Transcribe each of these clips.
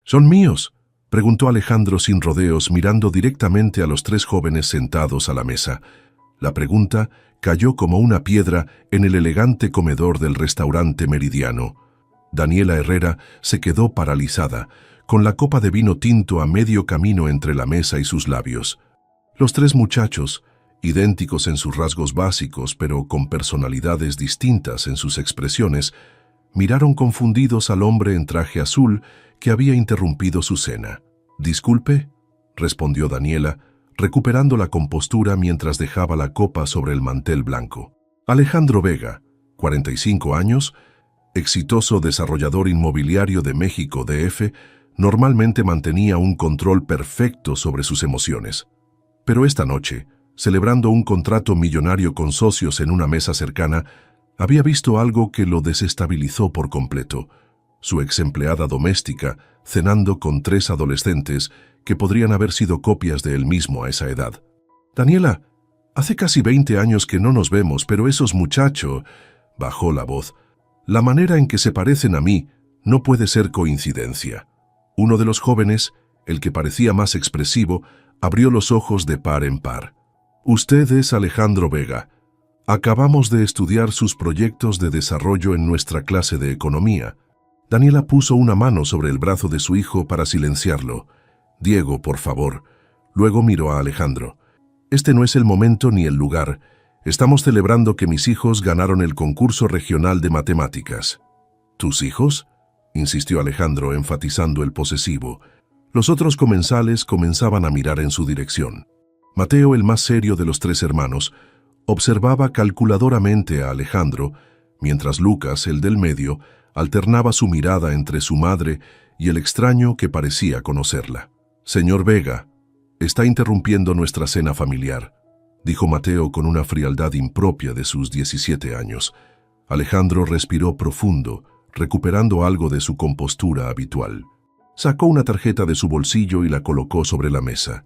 ¿Son míos?, preguntó Alejandro sin rodeos, mirando directamente a los tres jóvenes sentados a la mesa. La pregunta cayó como una piedra en el elegante comedor del restaurante Meridiano. Daniela Herrera se quedó paralizada, con la copa de vino tinto a medio camino entre la mesa y sus labios. Los tres muchachos, idénticos en sus rasgos básicos, pero con personalidades distintas en sus expresiones, miraron confundidos al hombre en traje azul que había interrumpido su cena. «Disculpe», respondió Daniela, recuperando la compostura mientras dejaba la copa sobre el mantel blanco. Alejandro Vega, 45 años, exitoso desarrollador inmobiliario de México DF, normalmente mantenía un control perfecto sobre sus emociones. Pero esta noche, celebrando un contrato millonario con socios en una mesa cercana, había visto algo que lo desestabilizó por completo. Su exempleada doméstica, cenando con tres adolescentes que podrían haber sido copias de él mismo a esa edad. «Daniela, hace casi 20 años que no nos vemos, pero esos muchachos», bajó la voz, «la manera en que se parecen a mí no puede ser coincidencia». Uno de los jóvenes, el que parecía más expresivo, abrió los ojos de par en par. «Usted es Alejandro Vega. Acabamos de estudiar sus proyectos de desarrollo en nuestra clase de economía». Daniela puso una mano sobre el brazo de su hijo para silenciarlo. «Diego, por favor». Luego miró a Alejandro. «Este no es el momento ni el lugar. Estamos celebrando que mis hijos ganaron el concurso regional de matemáticas». «¿Tus hijos?», insistió Alejandro, enfatizando el posesivo. Los otros comensales comenzaban a mirar en su dirección. Mateo, el más serio de los tres hermanos, observaba calculadoramente a Alejandro, mientras Lucas, el del medio, alternaba su mirada entre su madre y el extraño que parecía conocerla. «Señor Vega, está interrumpiendo nuestra cena familiar», dijo Mateo con una frialdad impropia de sus 17 años. Alejandro respiró profundo, recuperando algo de su compostura habitual. Sacó una tarjeta de su bolsillo y la colocó sobre la mesa.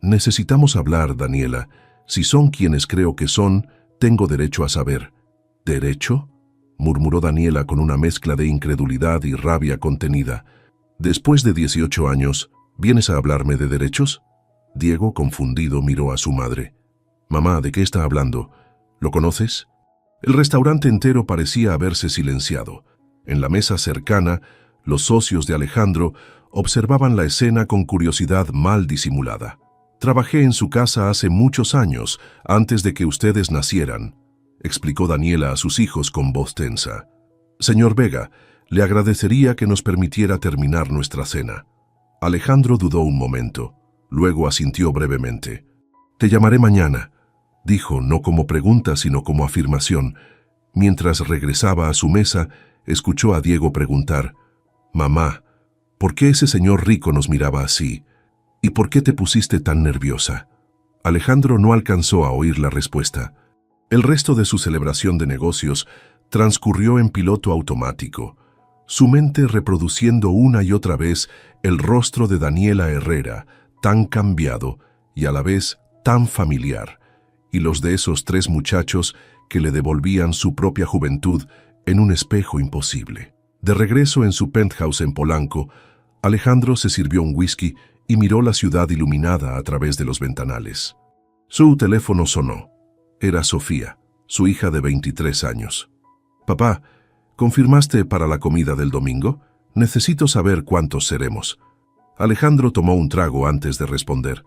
«Necesitamos hablar, Daniela. Si son quienes creo que son, tengo derecho a saber». «¿Derecho?», murmuró Daniela con una mezcla de incredulidad y rabia contenida. «Después de 18 años, ¿vienes a hablarme de derechos?». Diego, confundido, miró a su madre. «Mamá, ¿de qué está hablando? ¿Lo conoces?». El restaurante entero parecía haberse silenciado. En la mesa cercana, los socios de Alejandro observaban la escena con curiosidad mal disimulada. «Trabajé en su casa hace muchos años, antes de que ustedes nacieran», explicó Daniela a sus hijos con voz tensa. «Señor Vega, le agradecería que nos permitiera terminar nuestra cena». Alejandro dudó un momento, luego asintió brevemente. «Te llamaré mañana», dijo, no como pregunta sino como afirmación. Mientras regresaba a su mesa, escuchó a Diego preguntar: «Mamá, ¿por qué ese señor rico nos miraba así? ¿Y por qué te pusiste tan nerviosa?». Alejandro no alcanzó a oír la respuesta. El resto de su celebración de negocios transcurrió en piloto automático, su mente reproduciendo una y otra vez el rostro de Daniela Herrera, tan cambiado y a la vez tan familiar, y los de esos tres muchachos que le devolvían su propia juventud en un espejo imposible. De regreso en su penthouse en Polanco, Alejandro se sirvió un whisky y miró la ciudad iluminada a través de los ventanales. Su teléfono sonó. Era Sofía, su hija de 23 años. «Papá, ¿confirmaste para la comida del domingo? Necesito saber cuántos seremos». Alejandro tomó un trago antes de responder.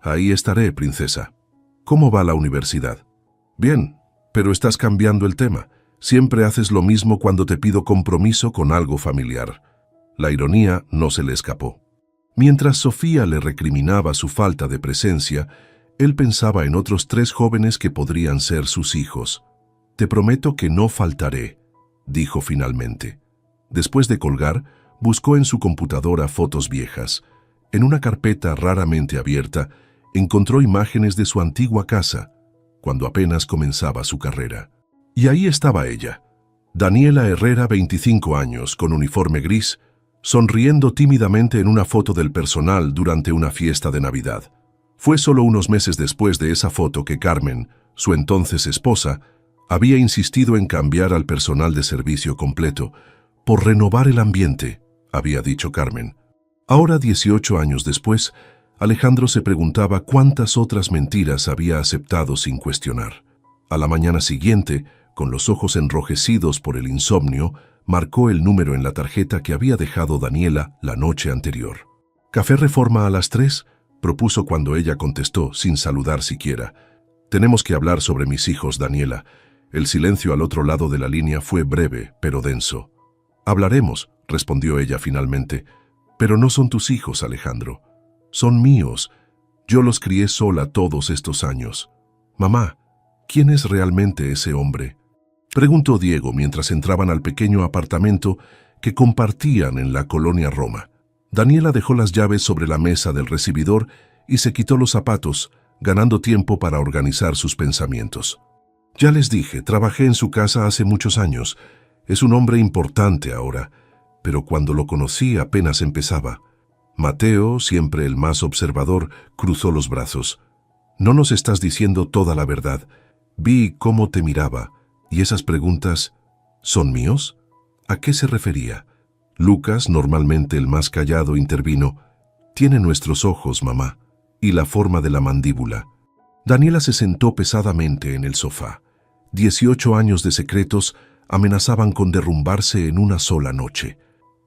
«Ahí estaré, princesa». «¿Cómo va la universidad?». «Bien, pero estás cambiando el tema. Siempre haces lo mismo cuando te pido compromiso con algo familiar». La ironía no se le escapó. Mientras Sofía le recriminaba su falta de presencia, él pensaba en otros tres jóvenes que podrían ser sus hijos. «Te prometo que no faltaré», dijo finalmente. Después de colgar, buscó en su computadora fotos viejas. En una carpeta raramente abierta, encontró imágenes de su antigua casa, cuando apenas comenzaba su carrera. Y ahí estaba ella, Daniela Herrera, 25 años, con uniforme gris, sonriendo tímidamente en una foto del personal durante una fiesta de Navidad. Fue solo unos meses después de esa foto que Carmen, su entonces esposa, había insistido en cambiar al personal de servicio completo, por renovar el ambiente, había dicho Carmen. Ahora, 18 años después, Alejandro se preguntaba cuántas otras mentiras había aceptado sin cuestionar. A la mañana siguiente, con los ojos enrojecidos por el insomnio, marcó el número en la tarjeta que había dejado Daniela la noche anterior. «¿Café Reforma a las 3?», propuso cuando ella contestó, sin saludar siquiera. «Tenemos que hablar sobre mis hijos, Daniela». El silencio al otro lado de la línea fue breve, pero denso. «Hablaremos», respondió ella finalmente. «Pero no son tus hijos, Alejandro. Son míos. Yo los crié sola todos estos años. Mamá, ¿quién es realmente ese hombre?», preguntó Diego mientras entraban al pequeño apartamento que compartían en la colonia Roma. Daniela dejó las llaves sobre la mesa del recibidor y se quitó los zapatos, ganando tiempo para organizar sus pensamientos. «Ya les dije, trabajé en su casa hace muchos años. Es un hombre importante ahora, pero cuando lo conocí apenas empezaba». Mateo, siempre el más observador, cruzó los brazos. «No nos estás diciendo toda la verdad. Vi cómo te miraba. ¿Y esas preguntas son míos?». ¿A qué se refería? Lucas, normalmente el más callado, intervino. «Tiene nuestros ojos, mamá, y la forma de la mandíbula». Daniela se sentó pesadamente en el sofá. 18 años de secretos amenazaban con derrumbarse en una sola noche.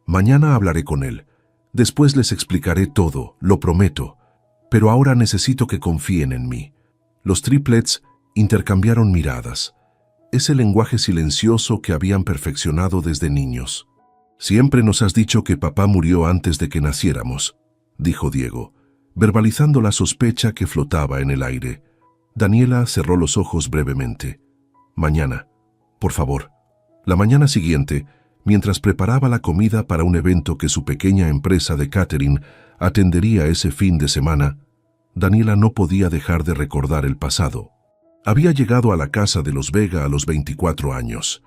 «Mañana hablaré con él. Después les explicaré todo, lo prometo. Pero ahora necesito que confíen en mí». Los triplets intercambiaron miradas. Ese lenguaje silencioso que habían perfeccionado desde niños. «Siempre nos has dicho que papá murió antes de que naciéramos», dijo Diego, verbalizando la sospecha que flotaba en el aire. Daniela cerró los ojos brevemente. «Mañana, por favor». La mañana siguiente, mientras preparaba la comida para un evento que su pequeña empresa de catering atendería ese fin de semana, Daniela no podía dejar de recordar el pasado. Había llegado a la casa de los Vega a los 24 años.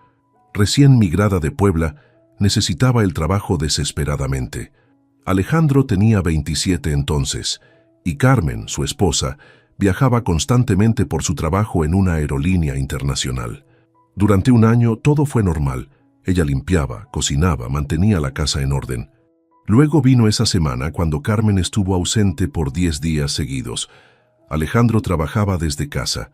Recién migrada de Puebla, necesitaba el trabajo desesperadamente. Alejandro tenía 27 entonces, y Carmen, su esposa, viajaba constantemente por su trabajo en una aerolínea internacional. Durante un año todo fue normal. Ella limpiaba, cocinaba, mantenía la casa en orden. Luego vino esa semana cuando Carmen estuvo ausente por 10 días seguidos. Alejandro trabajaba desde casa.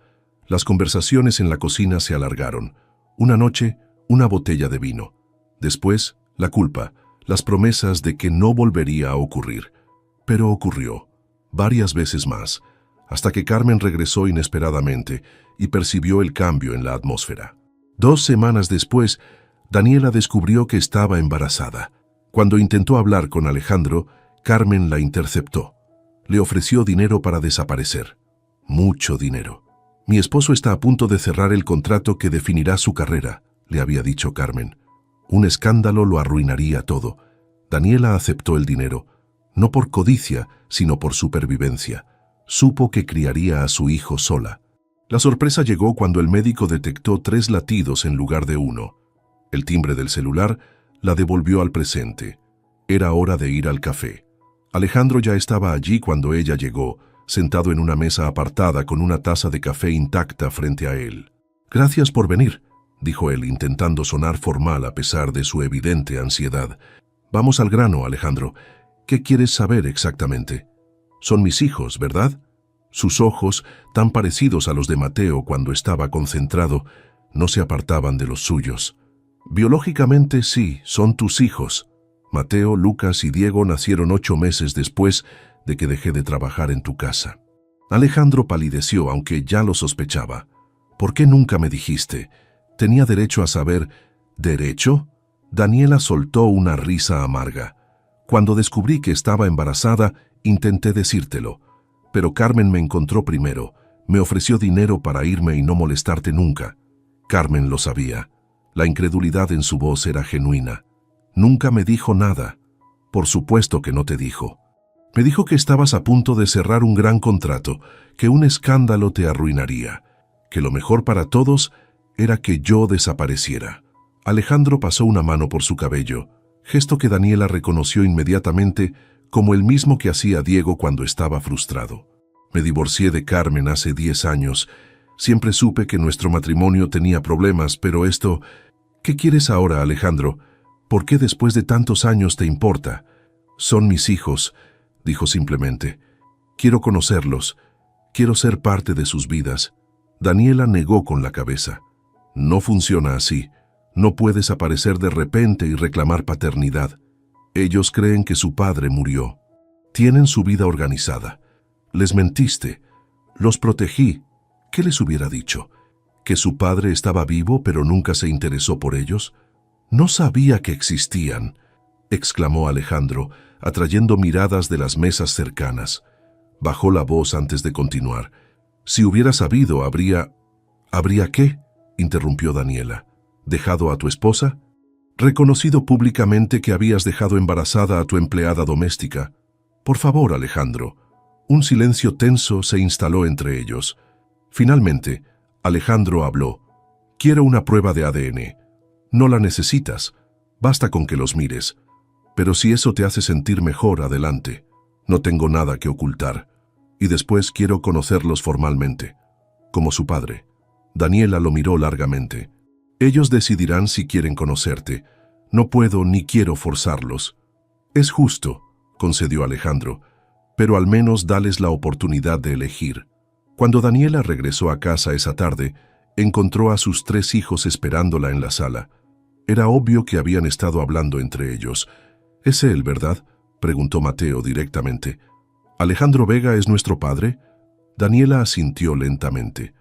Las conversaciones en la cocina se alargaron. Una noche, una botella de vino. Después, la culpa, las promesas de que no volvería a ocurrir. Pero ocurrió, varias veces más, hasta que Carmen regresó inesperadamente y percibió el cambio en la atmósfera. 2 semanas después, Daniela descubrió que estaba embarazada. Cuando intentó hablar con Alejandro, Carmen la interceptó. Le ofreció dinero para desaparecer. Mucho dinero. «Mi esposo está a punto de cerrar el contrato que definirá su carrera», le había dicho Carmen. Un escándalo lo arruinaría todo. Daniela aceptó el dinero, no por codicia, sino por supervivencia. Supo que criaría a su hijo sola. La sorpresa llegó cuando el médico detectó 3 latidos en lugar de 1. El timbre del celular la devolvió al presente. Era hora de ir al café. Alejandro ya estaba allí cuando ella llegó, sentado en una mesa apartada con una taza de café intacta frente a él. «Gracias por venir», dijo él, intentando sonar formal a pesar de su evidente ansiedad. «Vamos al grano, Alejandro. ¿Qué quieres saber exactamente?» «Son mis hijos, ¿verdad?». Sus ojos, tan parecidos a los de Mateo cuando estaba concentrado, no se apartaban de los suyos. «Biológicamente sí, son tus hijos. Mateo, Lucas y Diego nacieron 8 meses después de que dejé de trabajar en tu casa». Alejandro palideció, aunque ya lo sospechaba. «¿Por qué nunca me dijiste? Tenía derecho a saber». «¿Derecho?». Daniela soltó una risa amarga. «Cuando descubrí que estaba embarazada, intenté decírtelo. Pero Carmen me encontró primero. Me ofreció dinero para irme y no molestarte nunca». Carmen lo sabía. La incredulidad en su voz era genuina. «Nunca me dijo nada». «Por supuesto que no te dijo. Me dijo que estabas a punto de cerrar un gran contrato, que un escándalo te arruinaría, que lo mejor para todos era que yo desapareciera». Alejandro pasó una mano por su cabello, gesto que Daniela reconoció inmediatamente como el mismo que hacía Diego cuando estaba frustrado. «Me divorcié de Carmen hace 10 años. Siempre supe que nuestro matrimonio tenía problemas, pero esto... ¿Qué quieres ahora, Alejandro? ¿Por qué después de tantos años te importa?». Son mis hijos, dijo simplemente. Quiero conocerlos. Quiero ser parte de sus vidas. Daniela negó con la cabeza. No funciona así. No puedes aparecer de repente y reclamar paternidad. Ellos creen que su padre murió. Tienen su vida organizada. Les mentiste. Los protegí. ¿Qué les hubiera dicho? ¿Que su padre estaba vivo pero nunca se interesó por ellos? No sabía que existían, exclamó Alejandro, atrayendo miradas de las mesas cercanas. Bajó la voz antes de continuar. Si hubiera sabido, ¿Habría qué? Interrumpió Daniela. ¿Dejado a tu esposa? Reconocido públicamente que habías dejado embarazada a tu empleada doméstica. Por favor, Alejandro. Un silencio tenso se instaló entre ellos. Finalmente, Alejandro habló. Quiero una prueba de ADN. No la necesitas. Basta con que los mires. Pero si eso te hace sentir mejor, adelante. No tengo nada que ocultar. Y después quiero conocerlos formalmente. Como su padre. Daniela lo miró largamente. Ellos decidirán si quieren conocerte. No puedo ni quiero forzarlos. Es justo, concedió Alejandro, pero al menos dales la oportunidad de elegir. Cuando Daniela regresó a casa esa tarde, encontró a sus 3 hijos esperándola en la sala. Era obvio que habían estado hablando entre ellos. ¿Es él, verdad?, preguntó Mateo directamente. ¿Alejandro Vega es nuestro padre? Daniela asintió lentamente.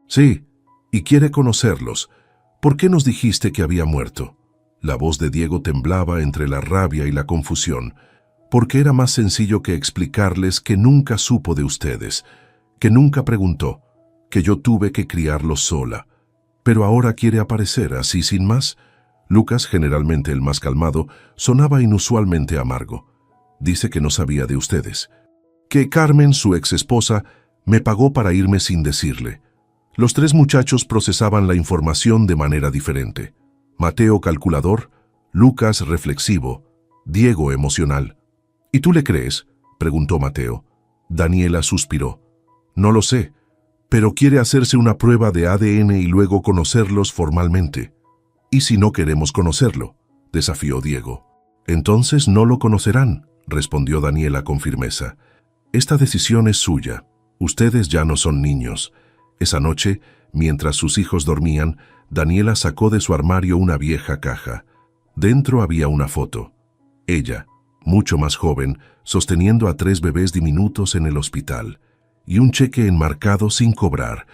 Sí, y quiere conocerlos. ¿Por qué nos dijiste que había muerto? La voz de Diego temblaba entre la rabia y la confusión, porque era más sencillo que explicarles que nunca supo de ustedes, que nunca preguntó, que yo tuve que criarlos sola. Pero ahora quiere aparecer así sin más. Lucas, generalmente el más calmado, sonaba inusualmente amargo. Dice que no sabía de ustedes. Que Carmen, su ex esposa, me pagó para irme sin decirle. Los 3 muchachos procesaban la información de manera diferente. Mateo calculador, Lucas reflexivo, Diego emocional. ¿Y tú le crees?, preguntó Mateo. Daniela suspiró. No lo sé, pero quiere hacerse una prueba de ADN y luego conocerlos formalmente. ¿Y si no queremos conocerlo?, desafió Diego. Entonces no lo conocerán, respondió Daniela con firmeza. Esta decisión es suya. Ustedes ya no son niños. Esa noche, mientras sus hijos dormían, Daniela sacó de su armario una vieja caja. Dentro había una foto. Ella, mucho más joven, sosteniendo a 3 bebés diminutos en el hospital, y un cheque enmarcado sin cobrar,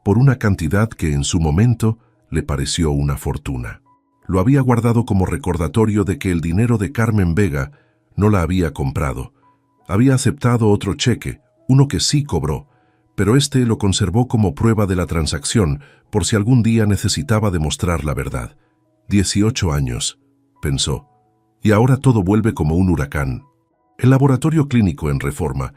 por una cantidad que en su momento le pareció una fortuna. Lo había guardado como recordatorio de que el dinero de Carmen Vega no la había comprado. Había aceptado otro cheque, uno que sí cobró, pero este lo conservó como prueba de la transacción por si algún día necesitaba demostrar la verdad. 18 años, pensó, y ahora todo vuelve como un huracán. El laboratorio clínico en Reforma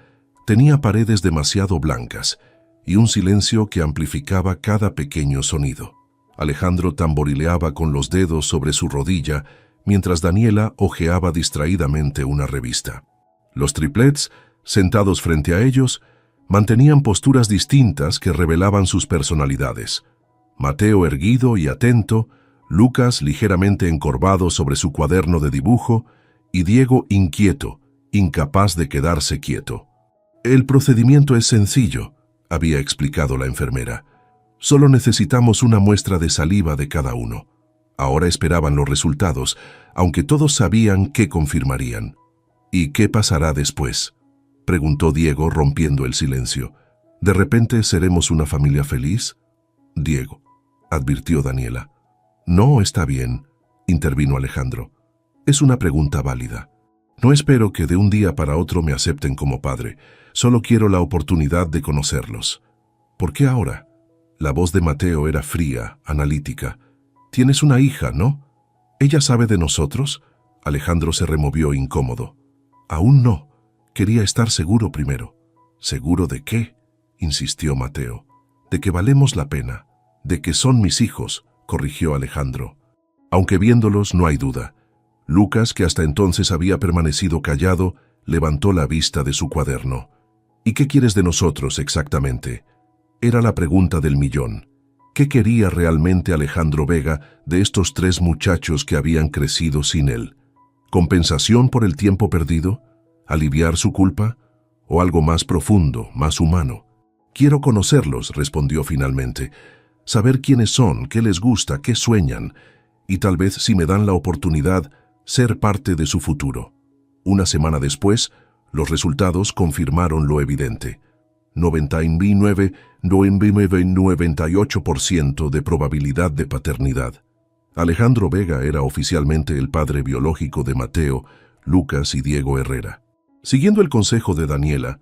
tenía paredes demasiado blancas y un silencio que amplificaba cada pequeño sonido. Alejandro tamborileaba con los dedos sobre su rodilla mientras Daniela hojeaba distraídamente una revista. Los triplets, sentados frente a ellos, mantenían posturas distintas que revelaban sus personalidades. Mateo erguido y atento, Lucas ligeramente encorvado sobre su cuaderno de dibujo y Diego inquieto, incapaz de quedarse quieto. El procedimiento es sencillo, había explicado la enfermera. Solo necesitamos una muestra de saliva de cada uno. Ahora esperaban los resultados, aunque todos sabían qué confirmarían. ¿Y qué pasará después?, preguntó Diego rompiendo el silencio. ¿De repente seremos una familia feliz? Diego, advirtió Daniela. No, está bien, intervino Alejandro. Es una pregunta válida. No espero que de un día para otro me acepten como padre. Solo quiero la oportunidad de conocerlos. ¿Por qué ahora? La voz de Mateo era fría, analítica. Tienes una hija, ¿no? ¿Ella sabe de nosotros? Alejandro se removió incómodo. Aún no. Quería estar seguro primero. ¿Seguro de qué?, insistió Mateo. De que valemos la pena. De que son mis hijos, corrigió Alejandro. Aunque viéndolos no hay duda. Lucas, que hasta entonces había permanecido callado, levantó la vista de su cuaderno. ¿Y qué quieres de nosotros exactamente? Era la pregunta del millón. ¿Qué quería realmente Alejandro Vega de estos 3 muchachos que habían crecido sin él? ¿Compensación por el tiempo perdido? ¿Aliviar su culpa? ¿O algo más profundo, más humano? Quiero conocerlos, respondió finalmente. Saber quiénes son, qué les gusta, qué sueñan, y tal vez, si me dan la oportunidad, ser parte de su futuro. Una semana después, los resultados confirmaron lo evidente. 98% de probabilidad de paternidad. Alejandro Vega era oficialmente el padre biológico de Mateo, Lucas y Diego Herrera. Siguiendo el consejo de Daniela,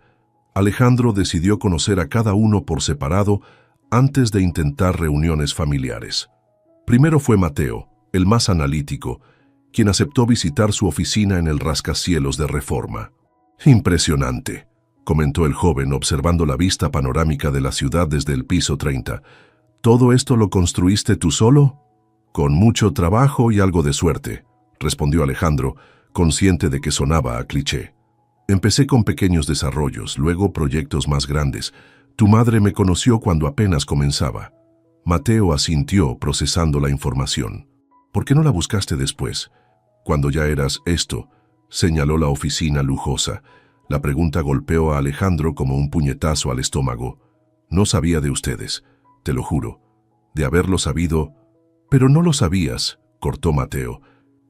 Alejandro decidió conocer a cada uno por separado antes de intentar reuniones familiares. Primero fue Mateo, el más analítico, quien aceptó visitar su oficina en el rascacielos de Reforma. «Impresionante», comentó el joven observando la vista panorámica de la ciudad desde el piso 30. «¿Todo esto lo construiste tú solo?» «Con mucho trabajo y algo de suerte», respondió Alejandro, consciente de que sonaba a cliché. «Empecé con pequeños desarrollos, luego proyectos más grandes. Tu madre me conoció cuando apenas comenzaba». Mateo asintió, procesando la información. «¿Por qué no la buscaste después? Cuando ya eras esto», señaló la oficina lujosa. La pregunta golpeó a Alejandro como un puñetazo al estómago. «No sabía de ustedes, te lo juro. De haberlo sabido...» «Pero no lo sabías», cortó Mateo.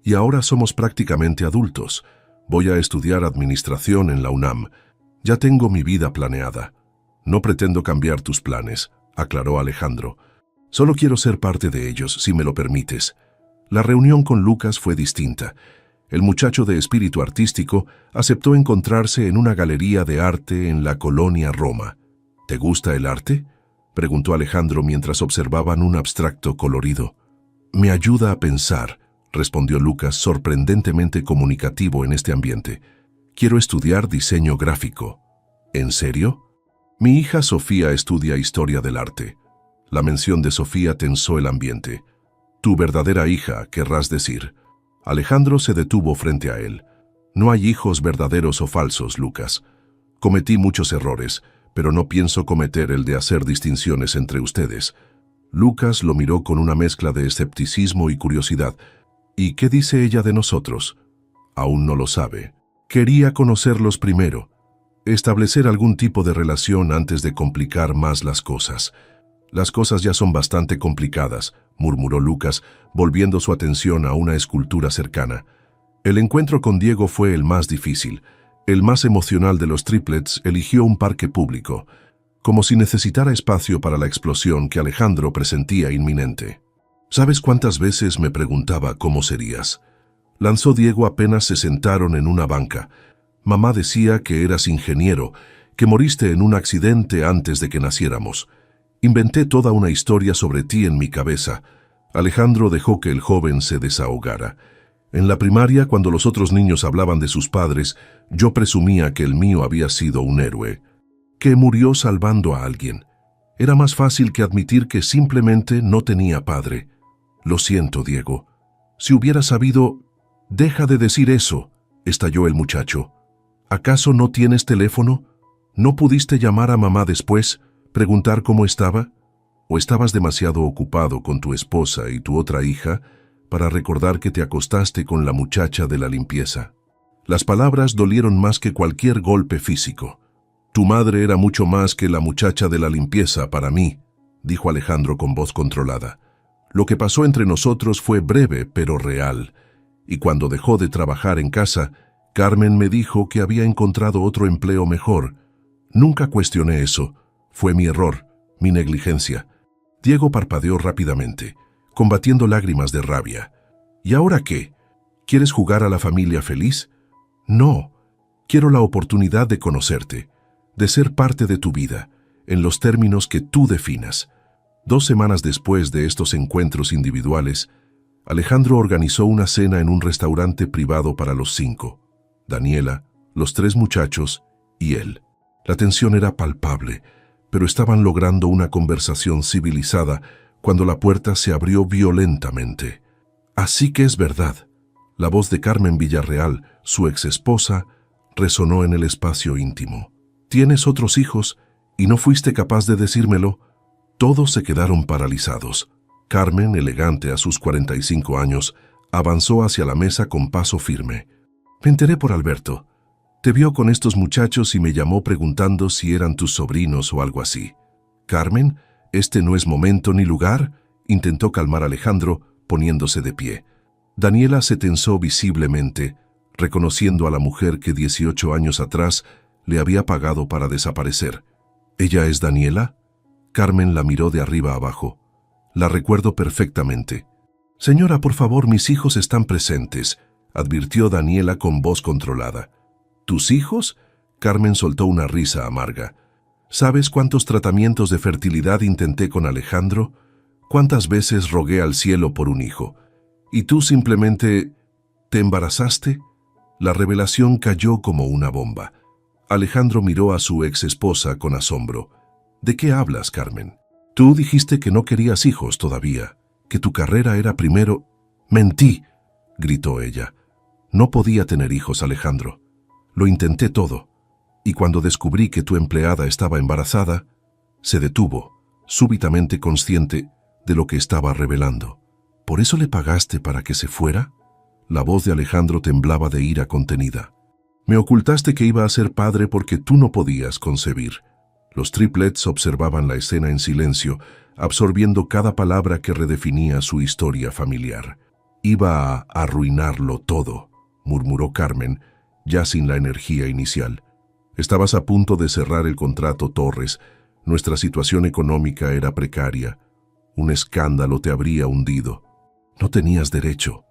«Y ahora somos prácticamente adultos. Voy a estudiar administración en la UNAM. Ya tengo mi vida planeada». «No pretendo cambiar tus planes», aclaró Alejandro. «Solo quiero ser parte de ellos, si me lo permites». La reunión con Lucas fue distinta. El muchacho de espíritu artístico aceptó encontrarse en una galería de arte en la colonia Roma. «¿Te gusta el arte?», preguntó Alejandro mientras observaban un abstracto colorido. «Me ayuda a pensar», respondió Lucas, sorprendentemente comunicativo en este ambiente. «Quiero estudiar diseño gráfico». «¿En serio?». «Mi hija Sofía estudia historia del arte». La mención de Sofía tensó el ambiente. «Tu verdadera hija, querrás decir». Alejandro se detuvo frente a él. «No hay hijos verdaderos o falsos, Lucas. Cometí muchos errores, pero no pienso cometer el de hacer distinciones entre ustedes». Lucas lo miró con una mezcla de escepticismo y curiosidad. «¿Y qué dice ella de nosotros?». «Aún no lo sabe. Quería conocerlos primero. Establecer algún tipo de relación antes de complicar más las cosas». «Las cosas ya son bastante complicadas», murmuró Lucas, volviendo su atención a una escultura cercana. El encuentro con Diego fue el más difícil. El más emocional de los triplets eligió un parque público, como si necesitara espacio para la explosión que Alejandro presentía inminente. «¿Sabes cuántas veces me preguntaba cómo serías?», lanzó Diego apenas se sentaron en una banca. «Mamá decía que eras ingeniero, que moriste en un accidente antes de que naciéramos. Inventé toda una historia sobre ti en mi cabeza». Alejandro dejó que el joven se desahogara. «En la primaria, cuando los otros niños hablaban de sus padres, yo presumía que el mío había sido un héroe, que murió salvando a alguien. Era más fácil que admitir que simplemente no tenía padre». «Lo siento, Diego. Si hubiera sabido...». «Deja de decir eso», estalló el muchacho. «¿Acaso no tienes teléfono? ¿No pudiste llamar a mamá después, preguntar cómo estaba? ¿O estabas demasiado ocupado con tu esposa y tu otra hija para recordar que te acostaste con la muchacha de la limpieza?». Las palabras dolieron más que cualquier golpe físico. «Tu madre era mucho más que la muchacha de la limpieza para mí», dijo Alejandro con voz controlada. «Lo que pasó entre nosotros fue breve pero real, y cuando dejó de trabajar en casa, Carmen me dijo que había encontrado otro empleo mejor. Nunca cuestioné eso. Fue mi error, mi negligencia». Diego parpadeó rápidamente, combatiendo lágrimas de rabia. «¿Y ahora qué? ¿Quieres jugar a la familia feliz?». «No, quiero la oportunidad de conocerte, de ser parte de tu vida, en los términos que tú definas». 2 semanas después de estos encuentros individuales, Alejandro organizó una cena en un restaurante privado para los 5. Daniela, los 3 muchachos y él. La tensión era palpable, pero estaban logrando una conversación civilizada cuando la puerta se abrió violentamente. «Así que es verdad». La voz de Carmen Villarreal, su exesposa, resonó en el espacio íntimo. «¿Tienes otros hijos y no fuiste capaz de decírmelo?». Todos se quedaron paralizados. Carmen, elegante a sus 45 años, Avanzó hacia la mesa con paso firme. Me enteré por Alberto. Te vio con estos muchachos y me llamó preguntando si eran tus sobrinos o algo así. Carmen, este no es momento ni lugar, intentó calmar a Alejandro, poniéndose de pie. Daniela se tensó visiblemente, reconociendo a la mujer que 18 años atrás le había pagado para desaparecer. ¿Ella es Daniela? Carmen la miró de arriba abajo. La recuerdo perfectamente. Señora, por favor, mis hijos están presentes, advirtió Daniela con voz controlada. ¿Tus hijos? Carmen soltó una risa amarga. ¿Sabes cuántos tratamientos de fertilidad intenté con Alejandro? ¿Cuántas veces rogué al cielo por un hijo? ¿Y tú simplemente te embarazaste? La revelación cayó como una bomba. Alejandro miró a su ex esposa con asombro. ¿De qué hablas, Carmen? Tú dijiste que no querías hijos todavía, que tu carrera era primero. Mentí, gritó ella. No podía tener hijos, Alejandro. Lo intenté todo. Y cuando descubrí que tu empleada estaba embarazada, se detuvo, súbitamente consciente de lo que estaba revelando. ¿Por eso le pagaste para que se fuera? La voz de Alejandro temblaba de ira contenida. Me ocultaste que iba a ser padre porque tú no podías concebir. Los triplets observaban la escena en silencio, absorbiendo cada palabra que redefinía su historia familiar. Iba a arruinarlo todo, murmuró Carmen, ya sin la energía inicial. Estabas a punto de cerrar el contrato, Torres. Nuestra situación económica era precaria. Un escándalo te habría hundido. No tenías derecho,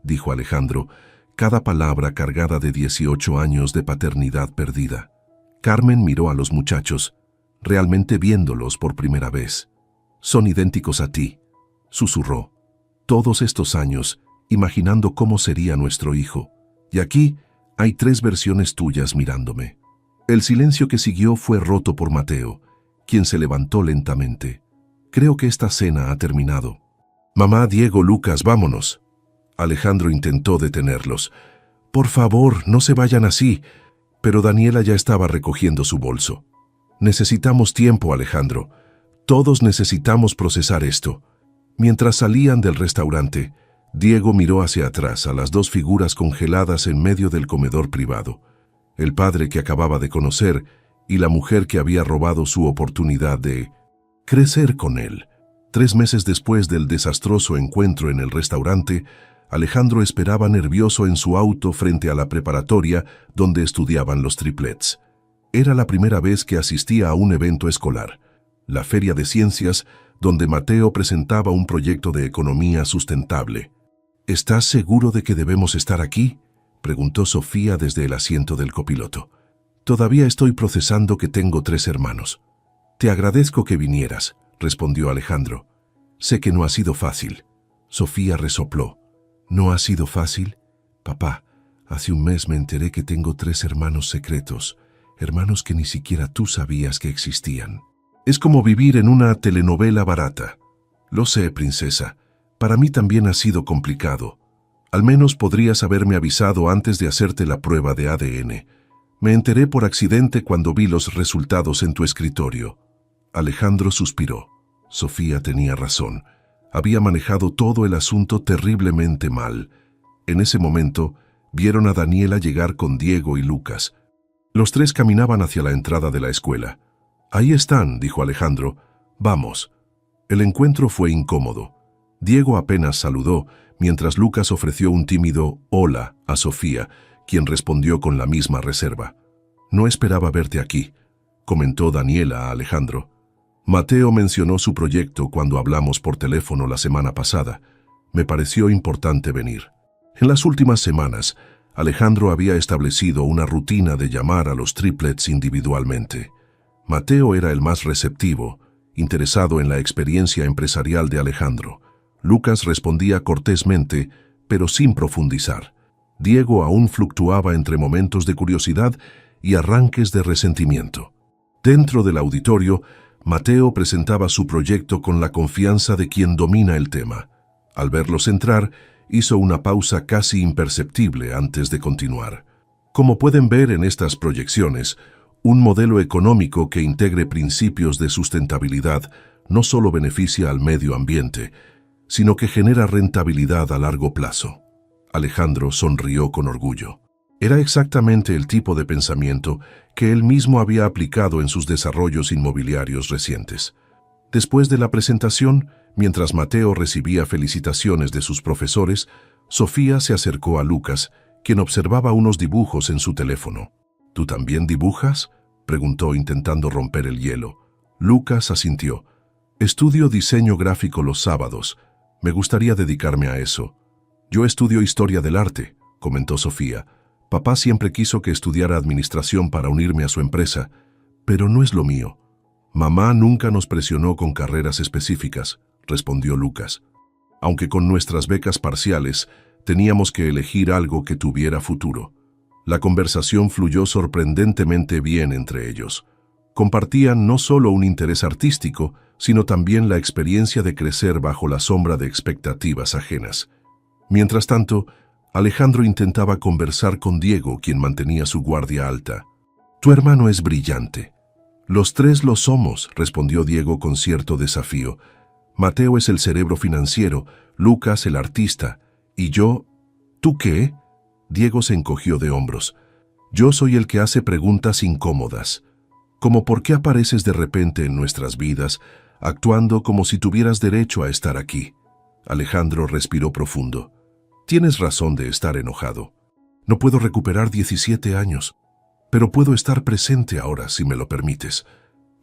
dijo Alejandro, cada palabra cargada de 18 años de paternidad perdida. Carmen miró a los muchachos, realmente viéndolos por primera vez. Son idénticos a ti, susurró. Todos estos años, imaginando cómo sería nuestro hijo. Y aquí hay 3 versiones tuyas mirándome. El silencio que siguió fue roto por Mateo, quien se levantó lentamente. Creo que esta cena ha terminado. Mamá, Diego, Lucas, vámonos. Alejandro intentó detenerlos. Por favor, no se vayan así. Pero Daniela ya estaba recogiendo su bolso. Necesitamos tiempo, Alejandro. Todos necesitamos procesar esto. Mientras salían del restaurante, Diego miró hacia atrás a las 2 figuras congeladas en medio del comedor privado. El padre que acababa de conocer y la mujer que había robado su oportunidad de crecer con él. 3 meses después del desastroso encuentro en el restaurante, Alejandro esperaba nervioso en su auto frente a la preparatoria donde estudiaban los triplets. Era la primera vez que asistía a un evento escolar, la Feria de Ciencias, donde Mateo presentaba un proyecto de economía sustentable. ¿Estás seguro de que debemos estar aquí?, preguntó Sofía desde el asiento del copiloto. Todavía estoy procesando que tengo 3 hermanos. Te agradezco que vinieras, respondió Alejandro. Sé que no ha sido fácil. Sofía resopló. ¿No ha sido fácil? Papá, hace un mes me enteré que tengo 3 hermanos secretos, hermanos que ni siquiera tú sabías que existían. Es como vivir en una telenovela barata. Lo sé, princesa. Para mí también ha sido complicado. Al menos podrías haberme avisado antes de hacerte la prueba de ADN. Me enteré por accidente cuando vi los resultados en tu escritorio. Alejandro suspiró. Sofía tenía razón. Había manejado todo el asunto terriblemente mal. En ese momento, vieron a Daniela llegar con Diego y Lucas. Los 3 caminaban hacia la entrada de la escuela. Ahí están, dijo Alejandro. Vamos. El encuentro fue incómodo. Diego apenas saludó, mientras Lucas ofreció un tímido «hola» a Sofía, quien respondió con la misma reserva. No esperaba verte aquí, comentó Daniela a Alejandro. Mateo mencionó su proyecto cuando hablamos por teléfono la semana pasada. Me pareció importante venir. En las últimas semanas, Alejandro había establecido una rutina de llamar a los triplets individualmente. Mateo era el más receptivo, interesado en la experiencia empresarial de Alejandro. Lucas respondía cortésmente, pero sin profundizar. Diego aún fluctuaba entre momentos de curiosidad y arranques de resentimiento. Dentro del auditorio, Mateo presentaba su proyecto con la confianza de quien domina el tema. Al verlos entrar, hizo una pausa casi imperceptible antes de continuar. Como pueden ver en estas proyecciones, un modelo económico que integre principios de sustentabilidad no solo beneficia al medio ambiente, sino que genera rentabilidad a largo plazo. Alejandro sonrió con orgullo. Era exactamente el tipo de pensamiento que él mismo había aplicado en sus desarrollos inmobiliarios recientes. Después de la presentación, mientras Mateo recibía felicitaciones de sus profesores, Sofía se acercó a Lucas, quien observaba unos dibujos en su teléfono. ¿Tú también dibujas?, preguntó intentando romper el hielo. Lucas asintió. Estudio diseño gráfico los sábados. Me gustaría dedicarme a eso. Yo estudio historia del arte, comentó Sofía. Papá siempre quiso que estudiara administración para unirme a su empresa, pero no es lo mío. Mamá nunca nos presionó con carreras específicas, respondió Lucas. Aunque con nuestras becas parciales, teníamos que elegir algo que tuviera futuro. La conversación fluyó sorprendentemente bien entre ellos. Compartían no solo un interés artístico, sino también la experiencia de crecer bajo la sombra de expectativas ajenas. Mientras tanto, Alejandro intentaba conversar con Diego, quien mantenía su guardia alta. «Tu hermano es brillante». «Los tres lo somos», respondió Diego con cierto desafío. «Mateo es el cerebro financiero, Lucas el artista, y yo...» «¿Tú qué?». Diego se encogió de hombros. «Yo soy el que hace preguntas incómodas. Como ¿por qué apareces de repente en nuestras vidas, actuando como si tuvieras derecho a estar aquí?» Alejandro respiró profundo. «Tienes razón de estar enojado. No puedo recuperar 17 años, pero puedo estar presente ahora, si me lo permites».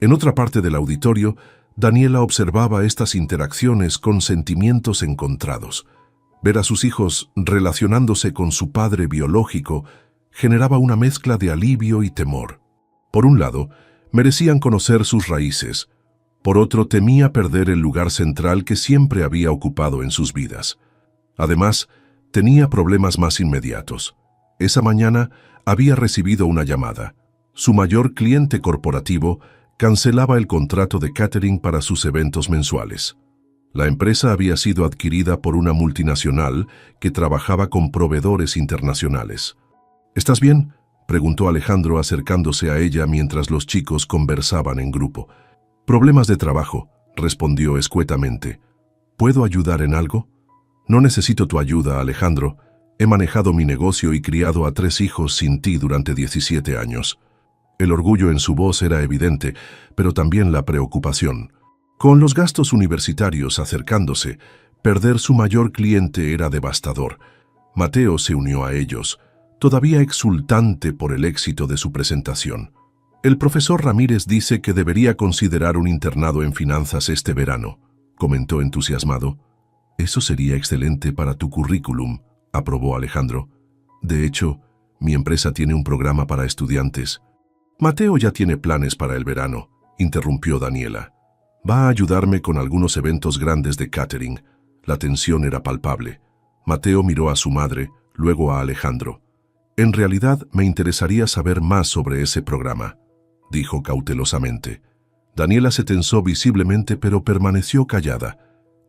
En otra parte del auditorio, Daniela observaba estas interacciones con sentimientos encontrados. Ver a sus hijos relacionándose con su padre biológico generaba una mezcla de alivio y temor. Por un lado, merecían conocer sus raíces. Por otro, temía perder el lugar central que siempre había ocupado en sus vidas. Además, tenía problemas más inmediatos. Esa mañana había recibido una llamada. Su mayor cliente corporativo cancelaba el contrato de catering para sus eventos mensuales. La empresa había sido adquirida por una multinacional que trabajaba con proveedores internacionales. «¿Estás bien?», preguntó Alejandro acercándose a ella mientras los chicos conversaban en grupo. «Problemas de trabajo», respondió escuetamente. «¿Puedo ayudar en algo?» «No necesito tu ayuda, Alejandro. He manejado mi negocio y criado a 3 hijos sin ti durante 17 años». El orgullo en su voz era evidente, pero también la preocupación. Con los gastos universitarios acercándose, perder su mayor cliente era devastador. Mateo se unió a ellos, todavía exultante por el éxito de su presentación. «El profesor Ramírez dice que debería considerar un internado en finanzas este verano», comentó entusiasmado. «Eso sería excelente para tu currículum», aprobó Alejandro. «De hecho, mi empresa tiene un programa para estudiantes». «Mateo ya tiene planes para el verano», interrumpió Daniela. «Va a ayudarme con algunos eventos grandes de catering». La tensión era palpable. Mateo miró a su madre, luego a Alejandro. «En realidad, me interesaría saber más sobre ese programa», dijo cautelosamente. Daniela se tensó visiblemente, pero permaneció callada.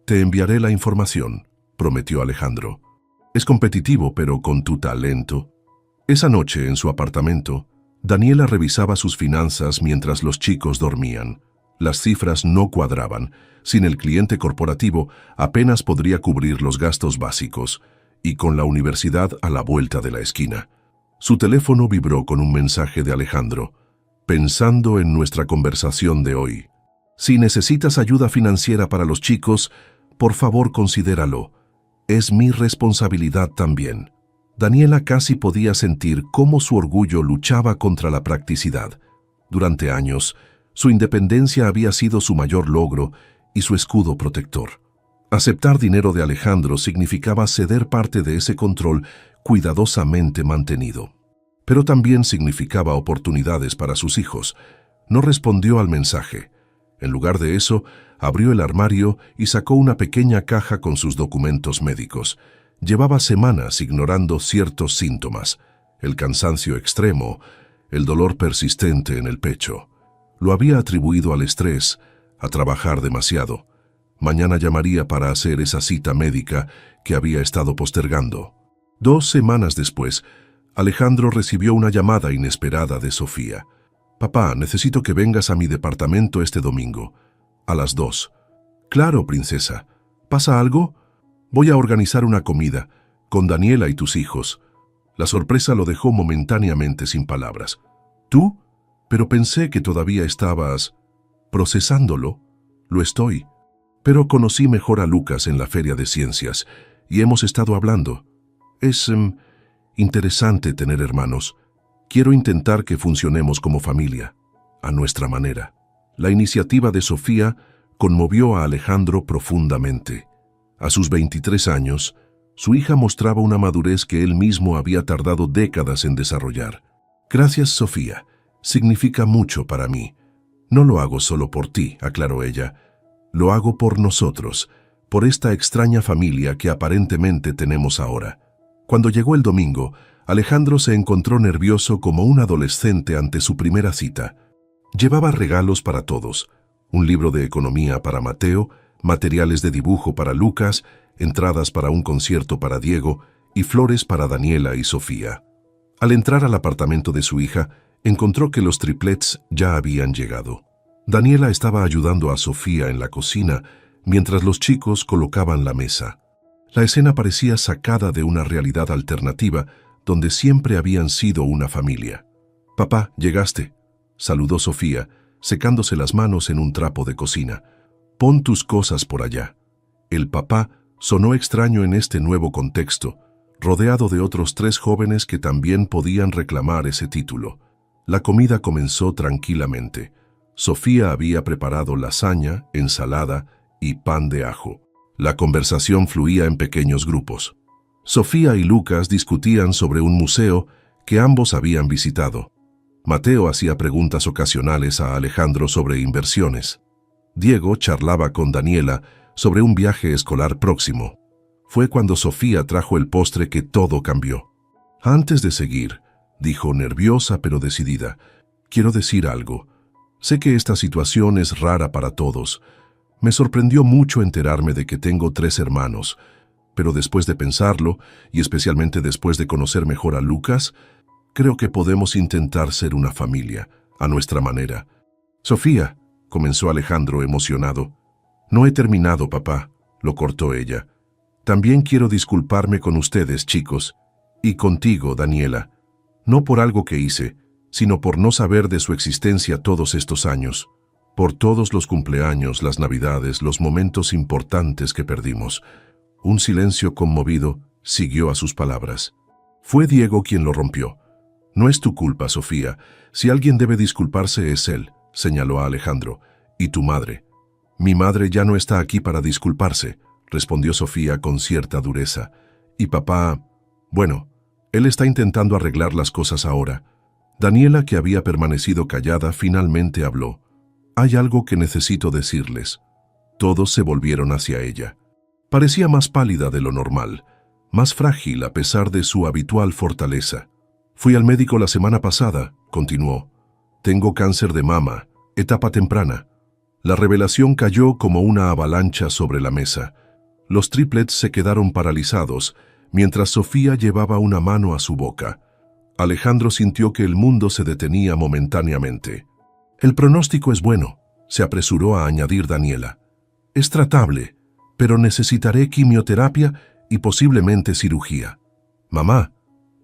«Te enviaré la información», prometió Alejandro. «Es competitivo, pero con tu talento». Esa noche, en su apartamento, Daniela revisaba sus finanzas mientras los chicos dormían. Las cifras no cuadraban. Sin el cliente corporativo, apenas podría cubrir los gastos básicos, y con la universidad a la vuelta de la esquina. Su teléfono vibró con un mensaje de Alejandro. «Pensando en nuestra conversación de hoy. Si necesitas ayuda financiera para los chicos, por favor considéralo. Es mi responsabilidad también». Daniela casi podía sentir cómo su orgullo luchaba contra la practicidad. Durante años, su independencia había sido su mayor logro y su escudo protector. Aceptar dinero de Alejandro significaba ceder parte de ese control cuidadosamente mantenido. Pero también significaba oportunidades para sus hijos. No respondió al mensaje. En lugar de eso, abrió el armario y sacó una pequeña caja con sus documentos médicos. Llevaba semanas ignorando ciertos síntomas: el cansancio extremo, el dolor persistente en el pecho. Lo había atribuido al estrés, a trabajar demasiado. Mañana llamaría para hacer esa cita médica que había estado postergando. 2 semanas después, Alejandro recibió una llamada inesperada de Sofía. «Papá, necesito que vengas a mi departamento este domingo, a las 2». «Claro, princesa. ¿Pasa algo?» «Voy a organizar una comida. con Daniela y tus hijos. La sorpresa lo dejó momentáneamente sin palabras. ¿Tú? Pero pensé que todavía estabas procesándolo. Lo estoy. Pero conocí mejor a Lucas en la Feria de Ciencias y hemos estado hablando. Es interesante tener hermanos. Quiero intentar que funcionemos como familia, a nuestra manera. La iniciativa de Sofía conmovió a Alejandro profundamente. A sus 23 años, su hija mostraba una madurez que él mismo había tardado décadas en desarrollar. Gracias, Sofía. Significa mucho para mí. No lo hago solo por ti, aclaró ella. Lo hago por nosotros, por esta extraña familia que aparentemente tenemos ahora. Cuando llegó el domingo, Alejandro se encontró nervioso como un adolescente ante su primera cita. Llevaba regalos para todos, un libro de economía para Mateo, materiales de dibujo para Lucas, entradas para un concierto para Diego y flores para Daniela y Sofía. Al entrar al apartamento de su hija, encontró que los triplets ya habían llegado. Daniela estaba ayudando a Sofía en la cocina mientras los chicos colocaban la mesa. La escena parecía sacada de una realidad alternativa donde siempre habían sido una familia. «Papá, llegaste», saludó Sofía, secándose las manos en un trapo de cocina. «Pon tus cosas por allá». El papá sonó extraño en este nuevo contexto, rodeado de otros 3 jóvenes que también podían reclamar ese título. La comida comenzó tranquilamente. Sofía había preparado lasaña, ensalada y pan de ajo. La conversación fluía en pequeños grupos. Sofía y Lucas discutían sobre un museo que ambos habían visitado. Mateo hacía preguntas ocasionales a Alejandro sobre inversiones. Diego charlaba con Daniela sobre un viaje escolar próximo. Fue cuando Sofía trajo el postre que todo cambió. «Antes de seguir», dijo nerviosa pero decidida, «quiero decir algo. Sé que esta situación es rara para todos. Me sorprendió mucho enterarme de que tengo 3 hermanos, pero después de pensarlo, y especialmente después de conocer mejor a Lucas, creo que podemos intentar ser una familia, a nuestra manera». «Sofía», comenzó Alejandro emocionado. «No he terminado, papá», lo cortó ella. «También quiero disculparme con ustedes, chicos, y contigo, Daniela. No por algo que hice, sino por no saber de su existencia todos estos años. Por todos los cumpleaños, las navidades, los momentos importantes que perdimos». Un silencio conmovido siguió a sus palabras. Fue Diego quien lo rompió. «No es tu culpa, Sofía. Si alguien debe disculparse es él», señaló a Alejandro. «Y tu madre». «Mi madre ya no está aquí para disculparse», respondió Sofía con cierta dureza. «Y papá, bueno, él está intentando arreglar las cosas ahora». Daniela, que había permanecido callada, finalmente habló. «Hay algo que necesito decirles». Todos se volvieron hacia ella. Parecía más pálida de lo normal, más frágil a pesar de su habitual fortaleza. «Fui al médico la semana pasada», continuó. «Tengo cáncer de mama, etapa temprana». La revelación cayó como una avalancha sobre la mesa. Los triplets se quedaron paralizados, mientras Sofía llevaba una mano a su boca. Alejandro sintió que el mundo se detenía momentáneamente. «El pronóstico es bueno», se apresuró a añadir Daniela. «Es tratable, pero necesitaré quimioterapia y posiblemente cirugía». «Mamá,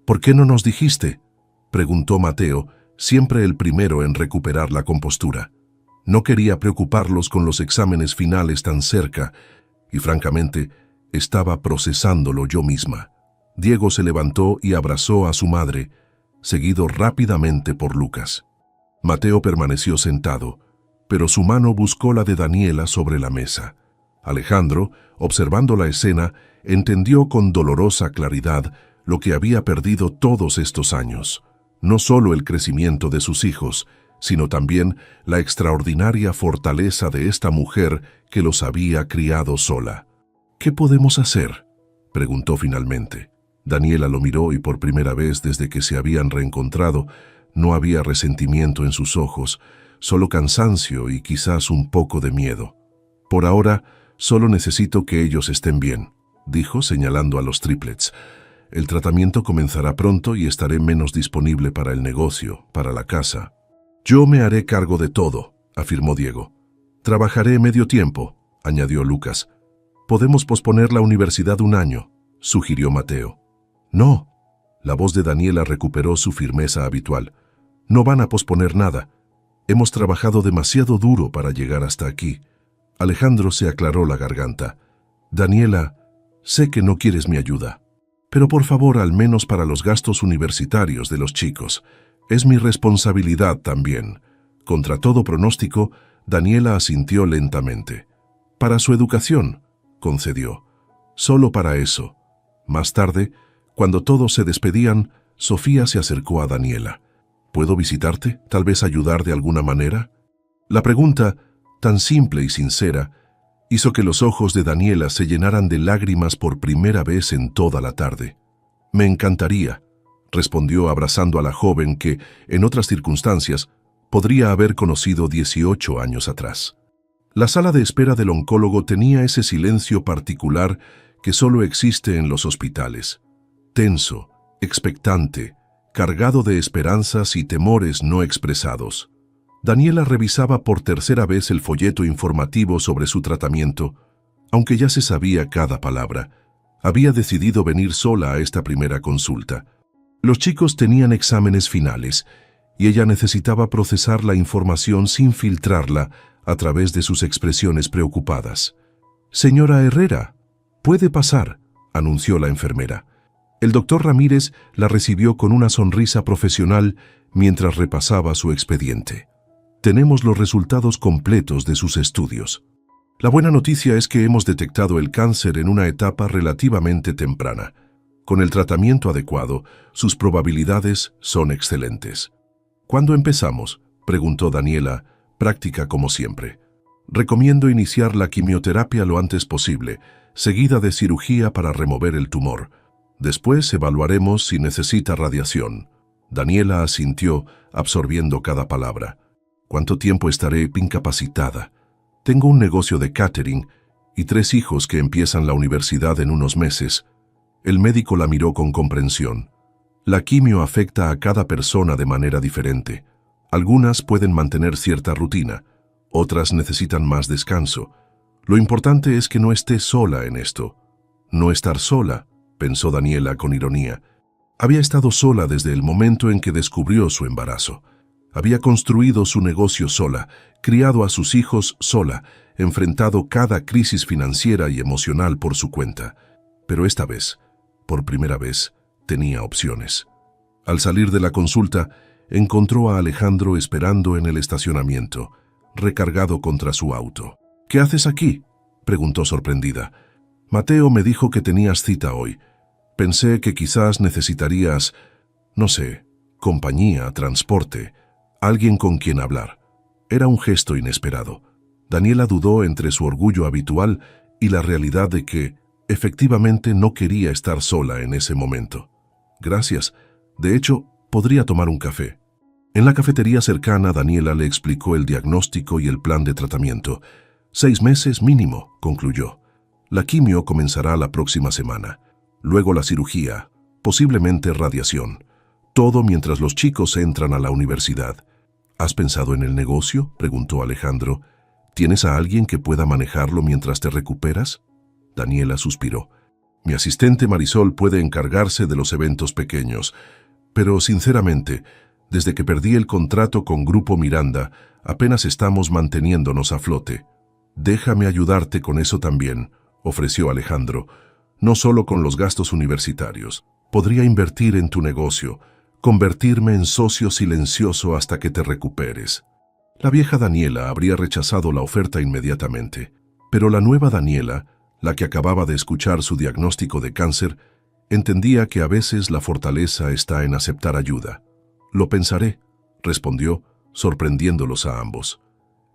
¿por qué no nos dijiste?», preguntó Mateo, siempre el primero en recuperar la compostura. No quería preocuparlos con los exámenes finales tan cerca, y francamente, estaba procesándolo yo misma. Diego se levantó y abrazó a su madre, seguido rápidamente por Lucas. Mateo permaneció sentado, pero su mano buscó la de Daniela sobre la mesa. Alejandro, observando la escena, entendió con dolorosa claridad lo que había perdido todos estos años. No solo el crecimiento de sus hijos, sino también la extraordinaria fortaleza de esta mujer que los había criado sola. «¿Qué podemos hacer?», preguntó finalmente. Daniela lo miró y por primera vez desde que se habían reencontrado, no había resentimiento en sus ojos, solo cansancio y quizás un poco de miedo. «Por ahora, solo necesito que ellos estén bien», dijo señalando a los triplets. «El tratamiento comenzará pronto y estaré menos disponible para el negocio, para la casa». «Yo me haré cargo de todo», afirmó Diego. «Trabajaré medio tiempo», añadió Lucas. «Podemos posponer la universidad un año», sugirió Mateo. No. La voz de Daniela recuperó su firmeza habitual. No van a posponer nada. Hemos trabajado demasiado duro para llegar hasta aquí. Alejandro se aclaró la garganta. Daniela, sé que no quieres mi ayuda, pero por favor, al menos para los gastos universitarios de los chicos. Es mi responsabilidad también. Contra todo pronóstico, Daniela asintió lentamente. Para su educación, concedió. Solo para eso. Más tarde, cuando todos se despedían, Sofía se acercó a Daniela. ¿Puedo visitarte? ¿Tal vez ayudar de alguna manera? La pregunta, tan simple y sincera, hizo que los ojos de Daniela se llenaran de lágrimas por primera vez en toda la tarde. Me encantaría, respondió abrazando a la joven que, en otras circunstancias, podría haber conocido 18 años atrás. La sala de espera del oncólogo tenía ese silencio particular que solo existe en los hospitales. Tenso, expectante, cargado de esperanzas y temores no expresados. Daniela revisaba por tercera vez el folleto informativo sobre su tratamiento. Aunque ya se sabía cada palabra, había decidido venir sola a esta primera consulta. Los chicos tenían exámenes finales y ella necesitaba procesar la información sin filtrarla a través de sus expresiones preocupadas. «Señora Herrera, puede pasar», anunció la enfermera. El doctor Ramírez la recibió con una sonrisa profesional mientras repasaba su expediente. «Tenemos los resultados completos de sus estudios. La buena noticia es que hemos detectado el cáncer en una etapa relativamente temprana. Con el tratamiento adecuado, sus probabilidades son excelentes». «¿Cuándo empezamos?», preguntó Daniela, práctica como siempre. «Recomiendo iniciar la quimioterapia lo antes posible, seguida de cirugía para remover el tumor. Después evaluaremos si necesita radiación». Daniela asintió, absorbiendo cada palabra. «¿Cuánto tiempo estaré incapacitada? Tengo un negocio de catering y 3 hijos que empiezan la universidad en unos meses». El médico la miró con comprensión. «La quimio afecta a cada persona de manera diferente. Algunas pueden mantener cierta rutina, otras necesitan más descanso. Lo importante es que no esté sola en esto». «No estar sola», pensó Daniela con ironía. Había estado sola desde el momento en que descubrió su embarazo. Había construido su negocio sola, criado a sus hijos sola, enfrentado cada crisis financiera y emocional por su cuenta. Pero esta vez, por primera vez, tenía opciones. Al salir de la consulta, encontró a Alejandro esperando en el estacionamiento, recargado contra su auto. «¿Qué haces aquí?», preguntó sorprendida. «Mateo me dijo que tenías cita hoy. Pensé que quizás necesitarías, no sé, compañía, transporte, alguien con quien hablar». Era un gesto inesperado. Daniela dudó entre su orgullo habitual y la realidad de que, efectivamente, no quería estar sola en ese momento. «Gracias. De hecho, podría tomar un café». En la cafetería cercana, Daniela le explicó el diagnóstico y el plan de tratamiento. 6 meses mínimo, concluyó. La quimio comenzará la próxima semana. Luego la cirugía, posiblemente radiación. Todo mientras los chicos entran a la universidad. «¿Has pensado en el negocio?», preguntó Alejandro. «¿Tienes a alguien que pueda manejarlo mientras te recuperas?». Daniela suspiró. «Mi asistente Marisol puede encargarse de los eventos pequeños, pero sinceramente, desde que perdí el contrato con Grupo Miranda, apenas estamos manteniéndonos a flote». «Déjame ayudarte con eso también», ofreció Alejandro. «No solo con los gastos universitarios. Podría invertir en tu negocio, convertirme en socio silencioso hasta que te recuperes». La vieja Daniela habría rechazado la oferta inmediatamente, pero la nueva Daniela, la que acababa de escuchar su diagnóstico de cáncer, entendía que a veces la fortaleza está en aceptar ayuda. «Lo pensaré», respondió, sorprendiéndolos a ambos.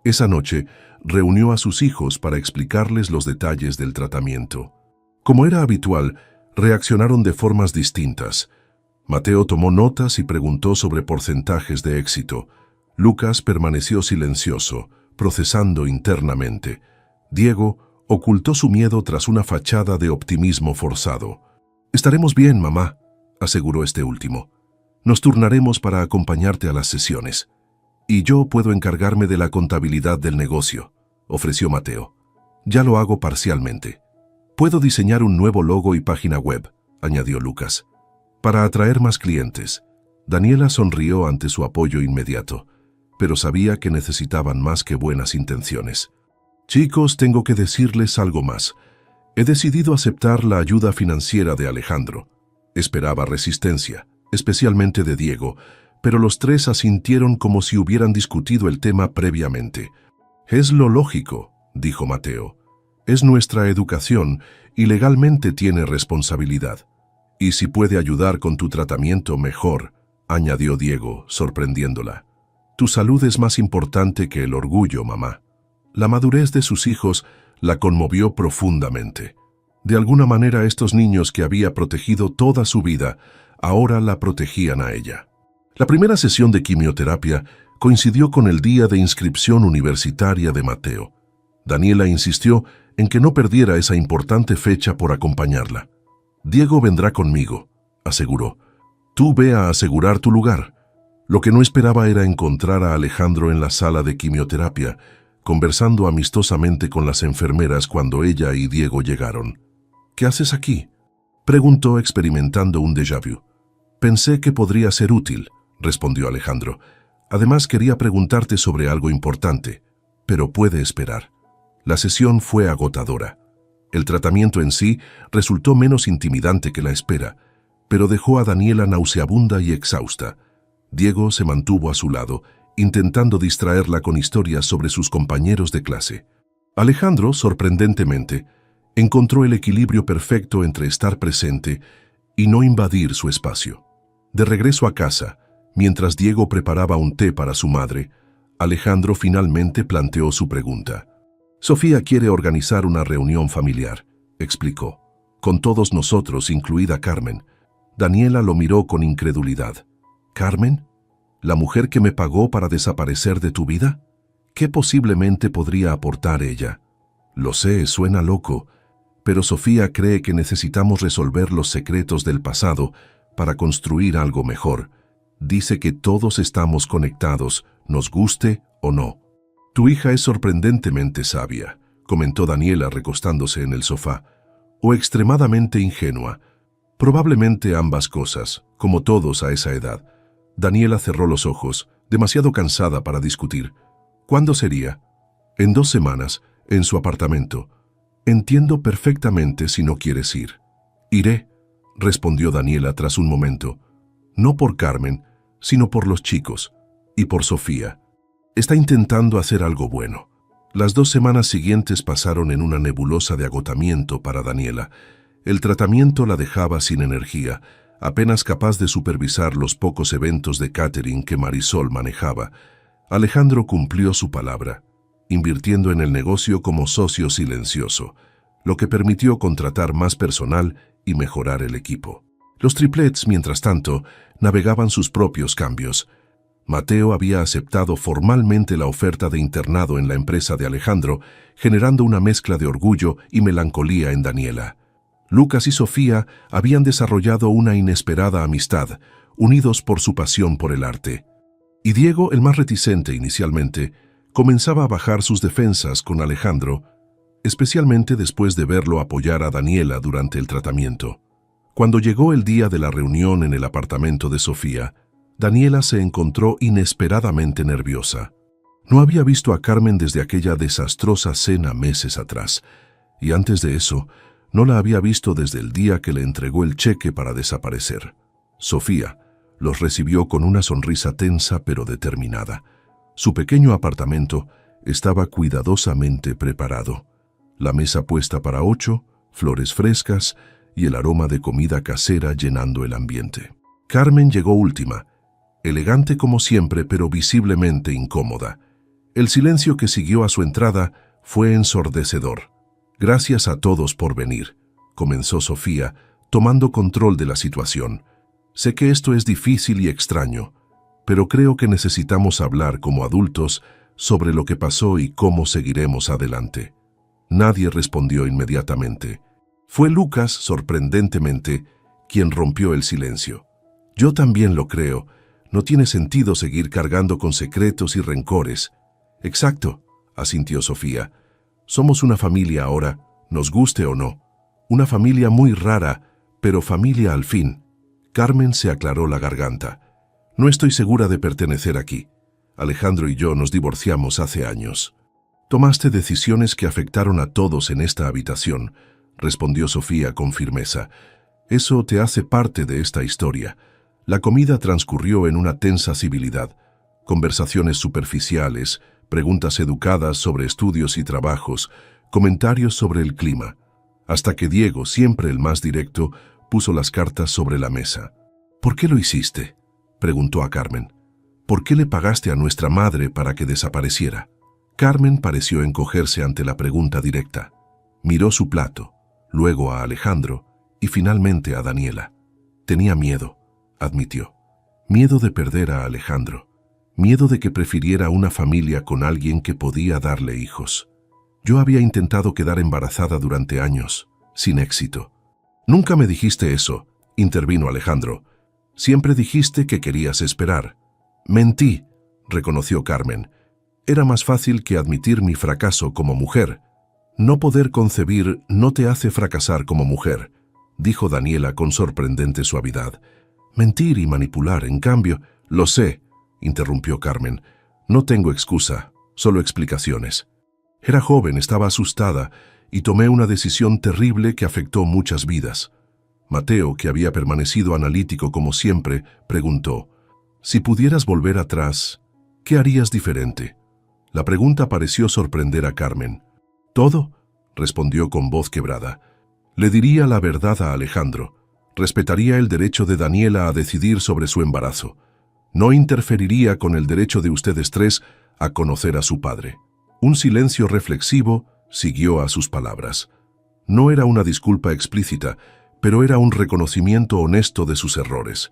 Esa noche, reunió a sus hijos para explicarles los detalles del tratamiento. Como era habitual, reaccionaron de formas distintas. Mateo tomó notas y preguntó sobre porcentajes de éxito. Lucas permaneció silencioso, procesando internamente. Diego ocultó su miedo tras una fachada de optimismo forzado. «Estaremos bien, mamá», aseguró este último. «Nos turnaremos para acompañarte a las sesiones. Y yo puedo encargarme de la contabilidad del negocio», ofreció Mateo. «Ya lo hago parcialmente». «Puedo diseñar un nuevo logo y página web», añadió Lucas. para atraer más clientes. Daniela sonrió ante su apoyo inmediato, pero sabía que necesitaban más que buenas intenciones. Chicos, tengo que decirles algo más. He decidido aceptar la ayuda financiera de Alejandro. Esperaba resistencia, especialmente de Diego, pero los tres asintieron como si hubieran discutido el tema previamente. Es lo lógico, dijo Mateo. Es nuestra educación y legalmente tiene responsabilidad. Y si puede ayudar con tu tratamiento, mejor, añadió Diego, sorprendiéndola. Tu salud es más importante que el orgullo, mamá. La madurez de sus hijos la conmovió profundamente. De alguna manera, estos niños que había protegido toda su vida, ahora la protegían a ella. La primera sesión de quimioterapia coincidió con el día de inscripción universitaria de Mateo. Daniela insistió en que no perdiera esa importante fecha por acompañarla. Diego vendrá conmigo, aseguró. Tú ve a asegurar tu lugar. Lo que no esperaba era encontrar a Alejandro en la sala de quimioterapia, conversando amistosamente con las enfermeras cuando ella y Diego llegaron. ¿Qué haces aquí?, preguntó experimentando un déjà vu. Pensé que podría ser útil, respondió Alejandro. Además quería preguntarte sobre algo importante, pero puede esperar. La sesión fue agotadora. El tratamiento en sí resultó menos intimidante que la espera, pero dejó a Daniela nauseabunda y exhausta. Diego se mantuvo a su lado, intentando distraerla con historias sobre sus compañeros de clase. Alejandro, sorprendentemente, encontró el equilibrio perfecto entre estar presente y no invadir su espacio. De regreso a casa, mientras Diego preparaba un té para su madre, Alejandro finalmente planteó su pregunta. Sofía quiere organizar una reunión familiar, explicó, con todos nosotros, incluida Carmen. Daniela lo miró con incredulidad. ¿Carmen? ¿La mujer que me pagó para desaparecer de tu vida? ¿Qué posiblemente podría aportar ella? Lo sé, suena loco, pero Sofía cree que necesitamos resolver los secretos del pasado para construir algo mejor. Dice que todos estamos conectados, nos guste o no. Tu hija es sorprendentemente sabia, comentó Daniela recostándose en el sofá, o extremadamente ingenua. Probablemente ambas cosas, como todos a esa edad. Daniela cerró los ojos, demasiado cansada para discutir. ¿Cuándo sería? En 2 semanas, en su apartamento. Entiendo perfectamente si no quieres ir. Iré, respondió Daniela tras un momento. No por Carmen, sino por los chicos, y por Sofía. Está intentando hacer algo bueno. Las 2 semanas siguientes pasaron en una nebulosa de agotamiento para Daniela. El tratamiento la dejaba sin energía, apenas capaz de supervisar los pocos eventos de catering que Marisol manejaba. Alejandro cumplió su palabra, invirtiendo en el negocio como socio silencioso, lo que permitió contratar más personal y mejorar el equipo. Los triplets, mientras tanto, navegaban sus propios cambios. Mateo había aceptado formalmente la oferta de internado en la empresa de Alejandro, generando una mezcla de orgullo y melancolía en Daniela. Lucas y Sofía habían desarrollado una inesperada amistad, unidos por su pasión por el arte. Y Diego, el más reticente inicialmente, comenzaba a bajar sus defensas con Alejandro, especialmente después de verlo apoyar a Daniela durante el tratamiento. Cuando llegó el día de la reunión en el apartamento de Sofía, Daniela se encontró inesperadamente nerviosa. No había visto a Carmen desde aquella desastrosa cena meses atrás, y antes de eso, no la había visto desde el día que le entregó el cheque para desaparecer. Sofía los recibió con una sonrisa tensa pero determinada. Su pequeño apartamento estaba cuidadosamente preparado. La mesa puesta para 8, flores frescas y el aroma de comida casera llenando el ambiente. Carmen llegó última, elegante como siempre pero visiblemente incómoda. El silencio que siguió a su entrada fue ensordecedor. Gracias a todos por venir, comenzó Sofía, tomando control de la situación. Sé que esto es difícil y extraño, pero creo que necesitamos hablar como adultos sobre lo que pasó y cómo seguiremos adelante. Nadie respondió inmediatamente. Fue Lucas, sorprendentemente, quien rompió el silencio. Yo también lo creo. No tiene sentido seguir cargando con secretos y rencores. Exacto, asintió Sofía. Somos una familia ahora, nos guste o no. Una familia muy rara, pero familia al fin. Carmen se aclaró la garganta. No estoy segura de pertenecer aquí. Alejandro y yo nos divorciamos hace años. Tomaste decisiones que afectaron a todos en esta habitación, respondió Sofía con firmeza. Eso te hace parte de esta historia. La comida transcurrió en una tensa civilidad. Conversaciones superficiales, preguntas educadas sobre estudios y trabajos, comentarios sobre el clima, hasta que Diego, siempre el más directo, puso las cartas sobre la mesa. ¿Por qué lo hiciste?, preguntó a Carmen. ¿Por qué le pagaste a nuestra madre para que desapareciera? Carmen pareció encogerse ante la pregunta directa. Miró su plato, luego a Alejandro y finalmente a Daniela. Tenía miedo, admitió. Miedo de perder a Alejandro. Miedo de que prefiriera una familia con alguien que podía darle hijos. Yo había intentado quedar embarazada durante años, sin éxito. Nunca me dijiste eso, intervino Alejandro. Siempre dijiste que querías esperar. Mentí, reconoció Carmen. Era más fácil que admitir mi fracaso como mujer. No poder concebir no te hace fracasar como mujer, dijo Daniela con sorprendente suavidad. Mentir y manipular, en cambio, lo sé, interrumpió Carmen. No tengo excusa, solo explicaciones. Era joven, estaba asustada y tomé una decisión terrible que afectó muchas vidas. Mateo, que había permanecido analítico como siempre, preguntó: «Si pudieras volver atrás, ¿qué harías diferente?». La pregunta pareció sorprender a Carmen. «Todo», respondió con voz quebrada. «Le diría la verdad a Alejandro. Respetaría el derecho de Daniela a decidir sobre su embarazo. No interferiría con el derecho de ustedes tres a conocer a su padre». Un silencio reflexivo siguió a sus palabras. No era una disculpa explícita, pero era un reconocimiento honesto de sus errores.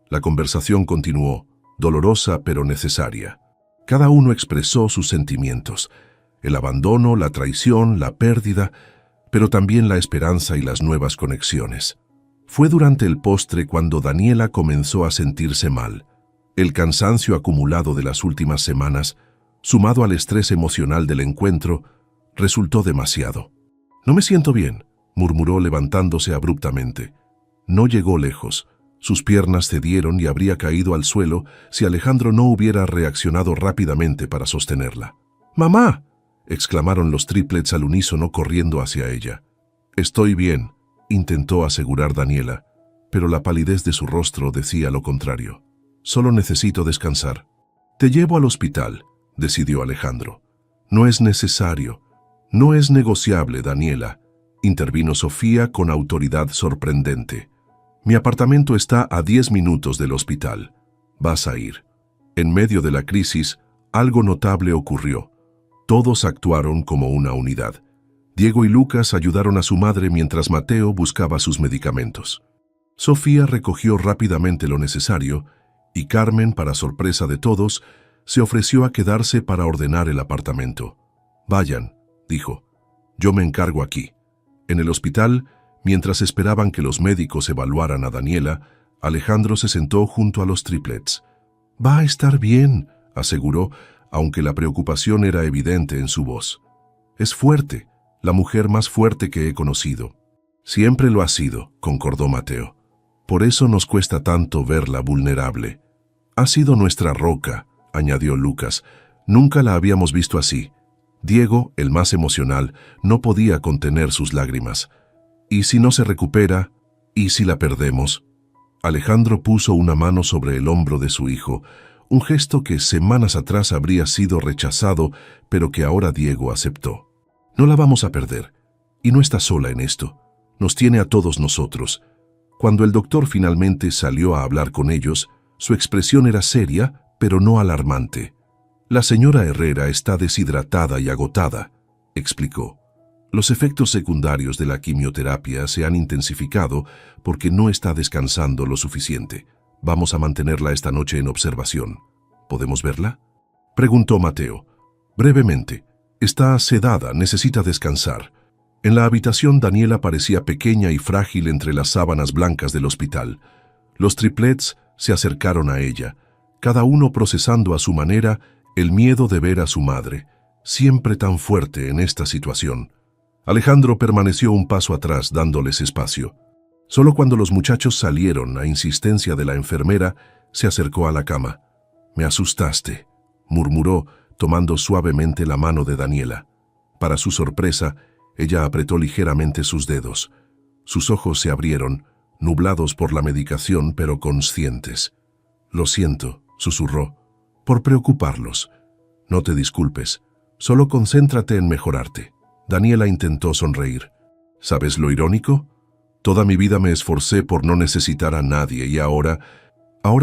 La conversación continuó, dolorosa pero necesaria. Cada uno expresó sus sentimientos: el abandono, la traición, la pérdida, pero también la esperanza y las nuevas conexiones. Fue durante el postre cuando Daniela comenzó a sentirse mal. El cansancio acumulado de las últimas semanas, sumado al estrés emocional del encuentro, resultó demasiado. «No me siento bien», murmuró levantándose abruptamente. No llegó lejos. Sus piernas cedieron y habría caído al suelo si Alejandro no hubiera reaccionado rápidamente para sostenerla. «¡Mamá!», exclamaron los triplets al unísono corriendo hacia ella. «Estoy bien», intentó asegurar Daniela, pero la palidez de su rostro decía lo contrario. «Solo necesito descansar». «Te llevo al hospital», decidió Alejandro. «No es necesario. No es negociable, Daniela», intervino Sofía con autoridad sorprendente. «Mi apartamento está a 10 minutos del hospital. Vas a ir». En medio de la crisis, algo notable ocurrió. Todos actuaron como una unidad. Diego y Lucas ayudaron a su madre mientras Mateo buscaba sus medicamentos. Sofía recogió rápidamente lo necesario y Carmen, para sorpresa de todos, se ofreció a quedarse para ordenar el apartamento. «Vayan», dijo. «Yo me encargo aquí». En el hospital, mientras esperaban que los médicos evaluaran a Daniela, Alejandro se sentó junto a los triplets. «Va a estar bien», aseguró, aunque la preocupación era evidente en su voz. «Es fuerte, la mujer más fuerte que he conocido». «Siempre lo ha sido», concordó Mateo. «Por eso nos cuesta tanto verla vulnerable». «Ha sido nuestra roca», añadió Lucas. «Nunca la habíamos visto así». Diego, el más emocional, no podía contener sus lágrimas. «¿Y si no se recupera? ¿Y si la perdemos?». Alejandro puso una mano sobre el hombro de su hijo, un gesto que semanas atrás habría sido rechazado, pero que ahora Diego aceptó. «No la vamos a perder. Y no está sola en esto. Nos tiene a todos nosotros». Cuando el doctor finalmente salió a hablar con ellos, su expresión era seria, pero no alarmante. «La señora Herrera está deshidratada y agotada», explicó. «Los efectos secundarios de la quimioterapia se han intensificado porque no está descansando lo suficiente. Vamos a mantenerla esta noche en observación. ¿Podemos verla?», preguntó Mateo. «Brevemente. Está sedada, necesita descansar». En la habitación Daniela parecía pequeña y frágil entre las sábanas blancas del hospital. Los triplets se acercaron a ella, cada uno procesando a su manera el miedo de ver a su madre, siempre tan fuerte en esta situación. Alejandro permaneció un paso atrás dándoles espacio. Solo cuando los muchachos salieron, a insistencia de la enfermera, se acercó a la cama. «Me asustaste», murmuró, tomando suavemente la mano de Daniela. Para su sorpresa, ella apretó ligeramente sus dedos. Sus ojos se abrieron, nublados por la medicación, pero conscientes. «Lo siento», susurró, «por preocuparlos. No te disculpes, solo concéntrate en mejorarte». Daniela intentó sonreír. «¿Sabes lo irónico? Toda mi vida me esforcé por no necesitar a nadie y ahora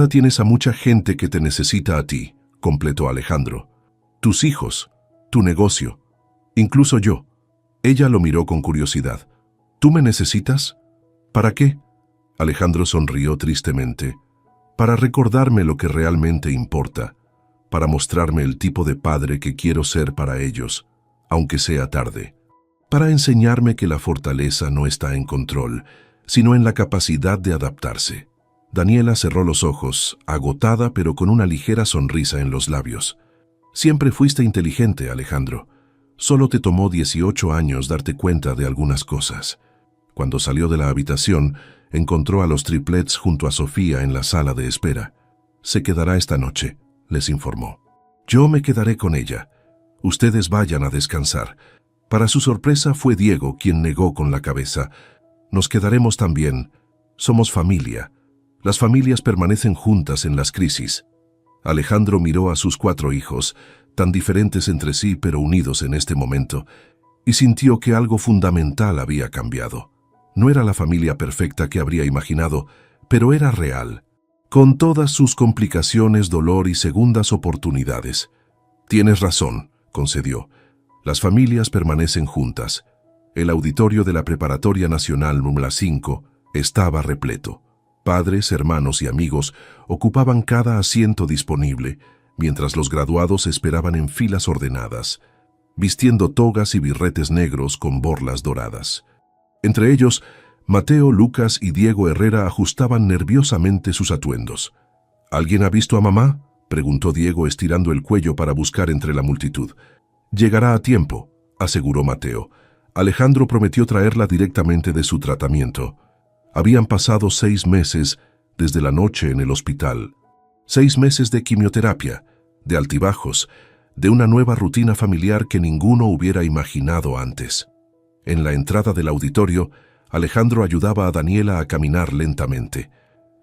tienes a mucha gente que te necesita a ti», completó Alejandro. «Tus hijos, tu negocio, incluso yo». Ella lo miró con curiosidad. «¿Tú me necesitas? ¿Para qué?» Alejandro sonrió tristemente. «Para recordarme lo que realmente importa, para mostrarme el tipo de padre que quiero ser para ellos, aunque sea tarde. Para enseñarme que la fortaleza no está en control, sino en la capacidad de adaptarse». Daniela cerró los ojos, agotada pero con una ligera sonrisa en los labios. «Siempre fuiste inteligente, Alejandro. Solo te tomó 18 años darte cuenta de algunas cosas». Cuando salió de la habitación, encontró a los triplets junto a Sofía en la sala de espera. «Se quedará esta noche», les informó. «Yo me quedaré con ella. Ustedes vayan a descansar». Para su sorpresa fue Diego quien negó con la cabeza. «Nos quedaremos también. Somos familia. Las familias permanecen juntas en las crisis». Alejandro miró a sus 4 hijos, tan diferentes entre sí pero unidos en este momento, y sintió que algo fundamental había cambiado. No era la familia perfecta que habría imaginado, pero era real, con todas sus complicaciones, dolor y segundas oportunidades. «Tienes razón», concedió. «Las familias permanecen juntas». El auditorio de la Preparatoria Nacional número 5 estaba repleto. Padres, hermanos y amigos ocupaban cada asiento disponible, mientras los graduados esperaban en filas ordenadas, vistiendo togas y birretes negros con borlas doradas. Entre ellos, Mateo, Lucas y Diego Herrera ajustaban nerviosamente sus atuendos. «¿Alguien ha visto a mamá?», preguntó Diego estirando el cuello para buscar entre la multitud. «Llegará a tiempo», aseguró Mateo. Alejandro prometió traerla directamente de su tratamiento. Habían pasado 6 meses desde la noche en el hospital. 6 meses de quimioterapia, de altibajos, de una nueva rutina familiar que ninguno hubiera imaginado antes. En la entrada del auditorio, Alejandro ayudaba a Daniela a caminar lentamente.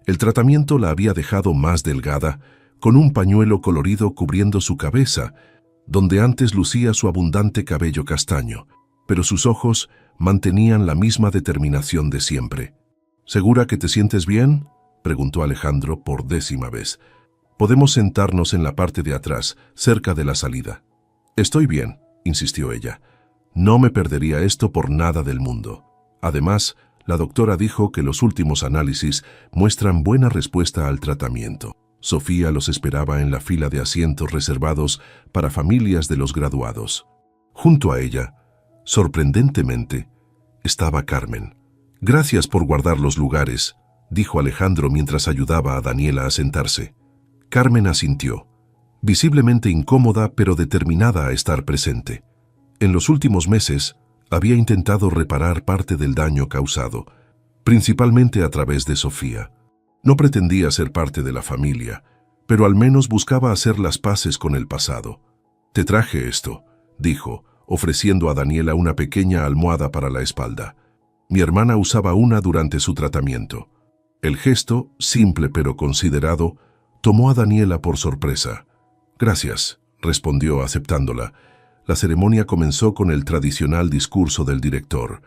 El tratamiento la había dejado más delgada, con un pañuelo colorido cubriendo su cabeza, donde antes lucía su abundante cabello castaño, pero sus ojos mantenían la misma determinación de siempre. «¿Segura que te sientes bien?», preguntó Alejandro por 10ª vez. «Podemos sentarnos en la parte de atrás, cerca de la salida». «Estoy bien», insistió ella. «No me perdería esto por nada del mundo». Además, la doctora dijo que los últimos análisis muestran buena respuesta al tratamiento. Sofía los esperaba en la fila de asientos reservados para familias de los graduados. Junto a ella, sorprendentemente, estaba Carmen. «Gracias por guardar los lugares», dijo Alejandro mientras ayudaba a Daniela a sentarse. Carmen asintió, visiblemente incómoda pero determinada a estar presente. En los últimos meses, había intentado reparar parte del daño causado, principalmente a través de Sofía. No pretendía ser parte de la familia, pero al menos buscaba hacer las paces con el pasado. «Te traje esto», dijo, ofreciendo a Daniela una pequeña almohada para la espalda. «Mi hermana usaba una durante su tratamiento». El gesto, simple pero considerado, tomó a Daniela por sorpresa. «Gracias», respondió aceptándola. La ceremonia comenzó con el tradicional discurso del director.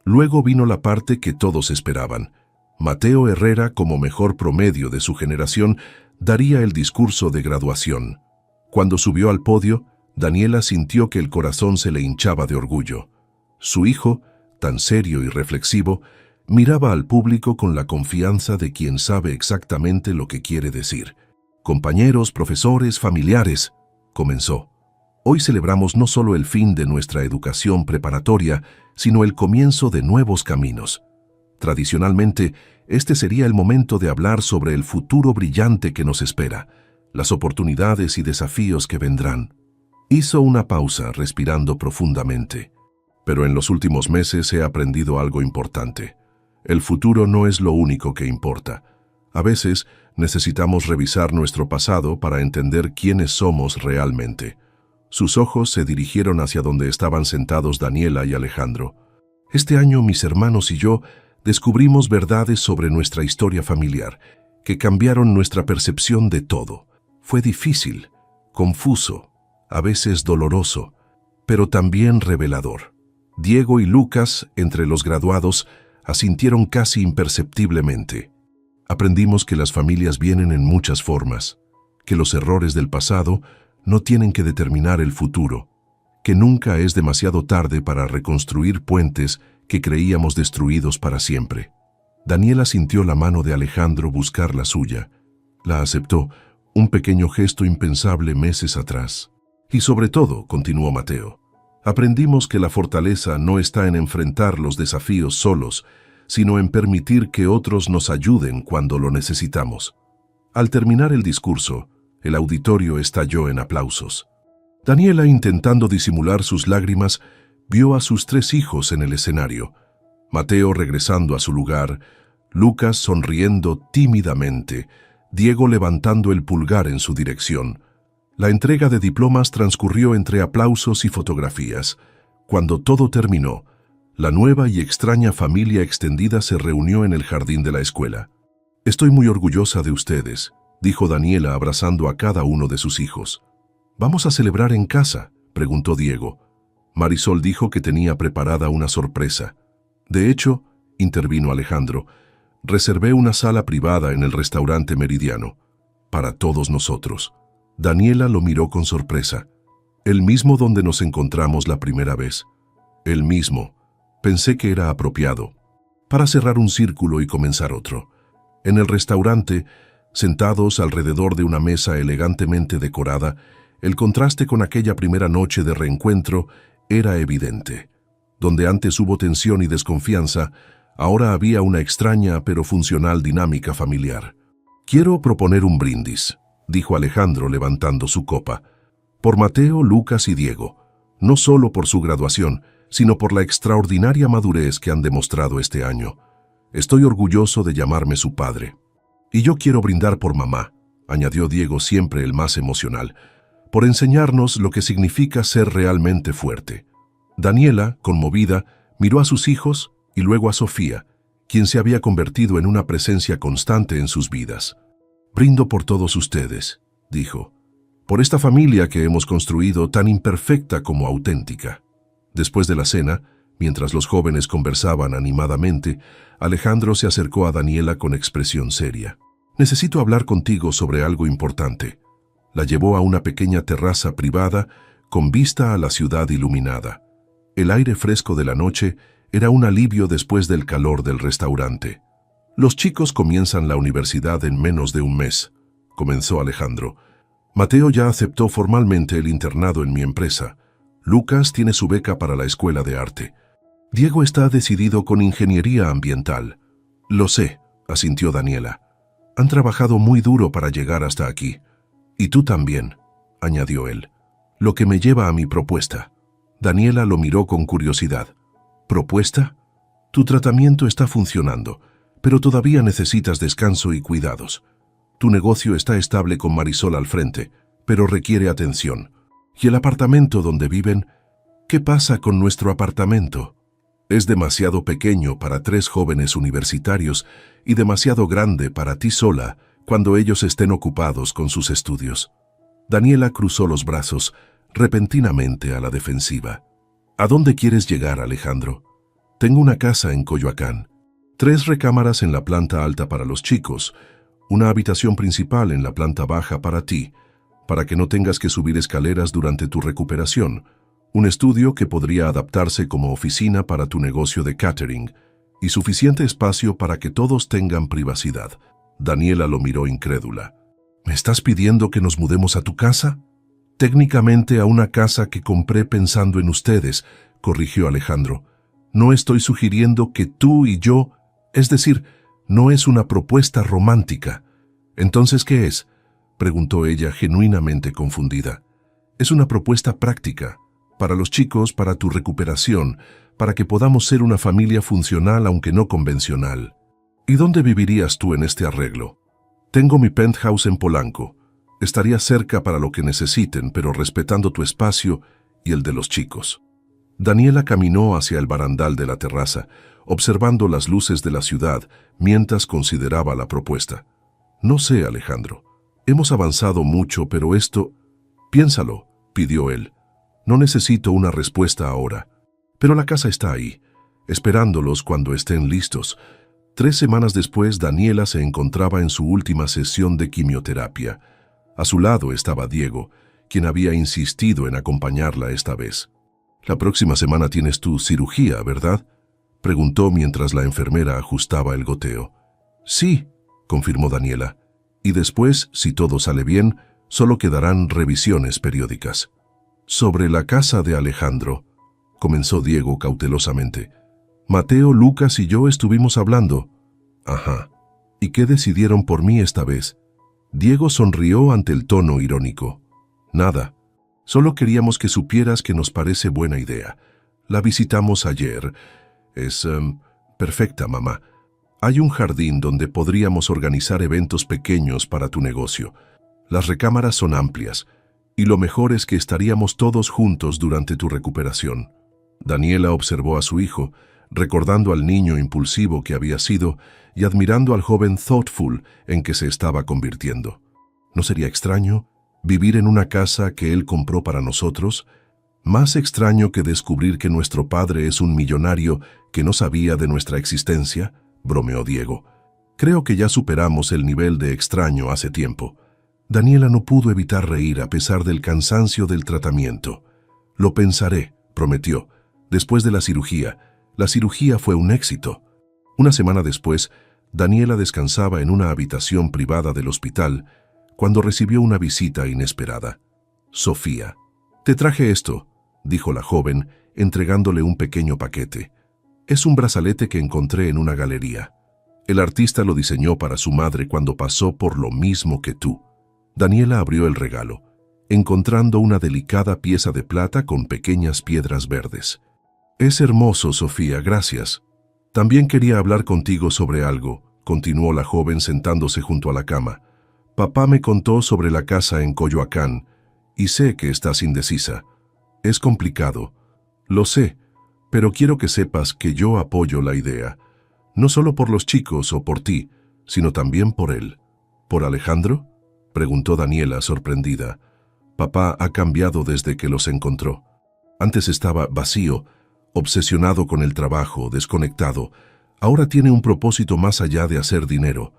Luego vino la parte que todos esperaban. Mateo Herrera, como mejor promedio de su generación, daría el discurso de graduación. Cuando subió al podio, Daniela sintió que el corazón se le hinchaba de orgullo. Su hijo, tan serio y reflexivo, miraba al público con la confianza de quien sabe exactamente lo que quiere decir. «Compañeros, profesores, familiares», comenzó. «Hoy celebramos no solo el fin de nuestra educación preparatoria, sino el comienzo de nuevos caminos. Tradicionalmente, este sería el momento de hablar sobre el futuro brillante que nos espera, las oportunidades y desafíos que vendrán». Hizo una pausa, respirando profundamente. «Pero en los últimos meses he aprendido algo importante. El futuro no es lo único que importa. A veces necesitamos revisar nuestro pasado para entender quiénes somos realmente. Sus ojos se dirigieron hacia donde estaban sentados Daniela y Alejandro. Este año mis hermanos y yo descubrimos verdades sobre nuestra historia familiar que cambiaron nuestra percepción de todo. Fue difícil, confuso, a veces doloroso, pero también revelador. Diego y Lucas, entre los graduados, asintieron casi imperceptiblemente. Aprendimos que las familias vienen en muchas formas, que los errores del pasado no tienen que determinar el futuro, que nunca es demasiado tarde para reconstruir puentes que creíamos destruidos para siempre. Daniela sintió la mano de Alejandro buscar la suya. La aceptó, un pequeño gesto impensable meses atrás. Y sobre todo, continuó Mateo, aprendimos que la fortaleza no está en enfrentar los desafíos solos, sino en permitir que otros nos ayuden cuando lo necesitamos. Al terminar el discurso, el auditorio estalló en aplausos. Daniela, intentando disimular sus lágrimas, vio a sus 3 hijos en el escenario. Mateo regresando a su lugar, Lucas sonriendo tímidamente, Diego levantando el pulgar en su dirección. La entrega de diplomas transcurrió entre aplausos y fotografías. Cuando todo terminó, la nueva y extraña familia extendida se reunió en el jardín de la escuela. «Estoy muy orgullosa de ustedes», dijo Daniela abrazando a cada uno de sus hijos. «¿Vamos a celebrar en casa?», preguntó Diego. Marisol dijo que tenía preparada una sorpresa. «De hecho», intervino Alejandro, «reservé una sala privada en el restaurante Meridiano, para todos nosotros». Daniela lo miró con sorpresa. «¿El mismo donde nos encontramos la primera vez?». «El mismo. Pensé que era apropiado, para cerrar un círculo y comenzar otro». En el restaurante, sentados alrededor de una mesa elegantemente decorada, el contraste con aquella primera noche de reencuentro era evidente. Donde antes hubo tensión y desconfianza, ahora había una extraña pero funcional dinámica familiar. «Quiero proponer un brindis», dijo Alejandro levantando su copa, «por Mateo, Lucas y Diego, no solo por su graduación, sino por la extraordinaria madurez que han demostrado este año. Estoy orgulloso de llamarme su padre. Y yo quiero brindar por mamá», añadió Diego, siempre el más emocional, «por enseñarnos lo que significa ser realmente fuerte». Daniela, conmovida, miró a sus hijos y luego a Sofía, quien se había convertido en una presencia constante en sus vidas. «Brindo por todos ustedes», dijo, «por esta familia que hemos construido tan imperfecta como auténtica». Después de la cena, mientras los jóvenes conversaban animadamente, Alejandro se acercó a Daniela con expresión seria. «Necesito hablar contigo sobre algo importante». La llevó a una pequeña terraza privada con vista a la ciudad iluminada. El aire fresco de la noche era un alivio después del calor del restaurante. «Los chicos comienzan la universidad en menos de un mes», comenzó Alejandro. «Mateo ya aceptó formalmente el internado en mi empresa. Lucas tiene su beca para la escuela de arte. Diego está decidido con ingeniería ambiental». «Lo sé», asintió Daniela. «Han trabajado muy duro para llegar hasta aquí. Y tú también», añadió él. «Lo que me lleva a mi propuesta». Daniela lo miró con curiosidad. «¿Propuesta? Tu tratamiento está funcionando, pero todavía necesitas descanso y cuidados. Tu negocio está estable con Marisol al frente, pero requiere atención. ¿Y el apartamento donde viven? ¿Qué pasa con nuestro apartamento? Es demasiado pequeño para 3 jóvenes universitarios y demasiado grande para ti sola cuando ellos estén ocupados con sus estudios». Daniela cruzó los brazos, repentinamente a la defensiva. «¿A dónde quieres llegar, Alejandro? Tengo una casa en Coyoacán. 3 recámaras en la planta alta para los chicos, una habitación principal en la planta baja para ti, para que no tengas que subir escaleras durante tu recuperación, un estudio que podría adaptarse como oficina para tu negocio de catering, y suficiente espacio para que todos tengan privacidad». Daniela lo miró incrédula. «¿Me estás pidiendo que nos mudemos a tu casa?» «Técnicamente a una casa que compré pensando en ustedes», corrigió Alejandro. «No estoy sugiriendo que tú y yo, es decir, no es una propuesta romántica». «¿Entonces qué es?», preguntó ella genuinamente confundida. «Es una propuesta práctica, para los chicos, para tu recuperación, para que podamos ser una familia funcional aunque no convencional. ¿Y dónde vivirías tú en este arreglo? Tengo mi penthouse en Polanco. Estaría cerca para lo que necesiten, pero respetando tu espacio y el de los chicos. Daniela caminó hacia el barandal de la terraza, observando las luces de la ciudad mientras consideraba la propuesta. No sé, Alejandro. Hemos avanzado mucho, pero esto... Piénsalo, pidió él. No necesito una respuesta ahora. Pero la casa está ahí, esperándolos cuando estén listos. 3 semanas después, Daniela se encontraba en su última sesión de quimioterapia. A su lado estaba Diego, quien había insistido en acompañarla esta vez. «La próxima semana tienes tu cirugía, ¿verdad?», preguntó mientras la enfermera ajustaba el goteo. «Sí», confirmó Daniela. «Y después, si todo sale bien, solo quedarán revisiones periódicas». «Sobre la casa de Alejandro», comenzó Diego cautelosamente. «Mateo, Lucas y yo estuvimos hablando». «Ajá. ¿Y qué decidieron por mí esta vez?». Diego sonrió ante el tono irónico. «Nada. Solo queríamos que supieras que nos parece buena idea. La visitamos ayer. Es perfecta, mamá. Hay un jardín donde podríamos organizar eventos pequeños para tu negocio. Las recámaras son amplias, y lo mejor es que estaríamos todos juntos durante tu recuperación». Daniela observó a su hijo, recordando al niño impulsivo que había sido y admirando al joven thoughtful en que se estaba convirtiendo. ¿No sería extraño vivir en una casa que él compró para nosotros? Más extraño que descubrir que nuestro padre es un millonario que no sabía de nuestra existencia, bromeó Diego. Creo que ya superamos el nivel de extraño hace tiempo. Daniela no pudo evitar reír a pesar del cansancio del tratamiento. Lo pensaré, prometió. Después de la cirugía fue un éxito. Una semana después, Daniela descansaba en una habitación privada del hospital cuando recibió una visita inesperada. Sofía. «Te traje esto», dijo la joven, entregándole un pequeño paquete. «Es un brazalete que encontré en una galería. El artista lo diseñó para su madre cuando pasó por lo mismo que tú». Daniela abrió el regalo, encontrando una delicada pieza de plata con pequeñas piedras verdes. «Es hermoso, Sofía, gracias. También quería hablar contigo sobre algo», continuó la joven sentándose junto a la cama. «Papá me contó sobre la casa en Coyoacán, y sé que estás indecisa. Es complicado. Lo sé, pero quiero que sepas que yo apoyo la idea. No solo por los chicos o por ti, sino también por él». «¿Por Alejandro?», preguntó Daniela sorprendida. «Papá ha cambiado desde que los encontró. Antes estaba vacío, obsesionado con el trabajo, desconectado. Ahora tiene un propósito más allá de hacer dinero».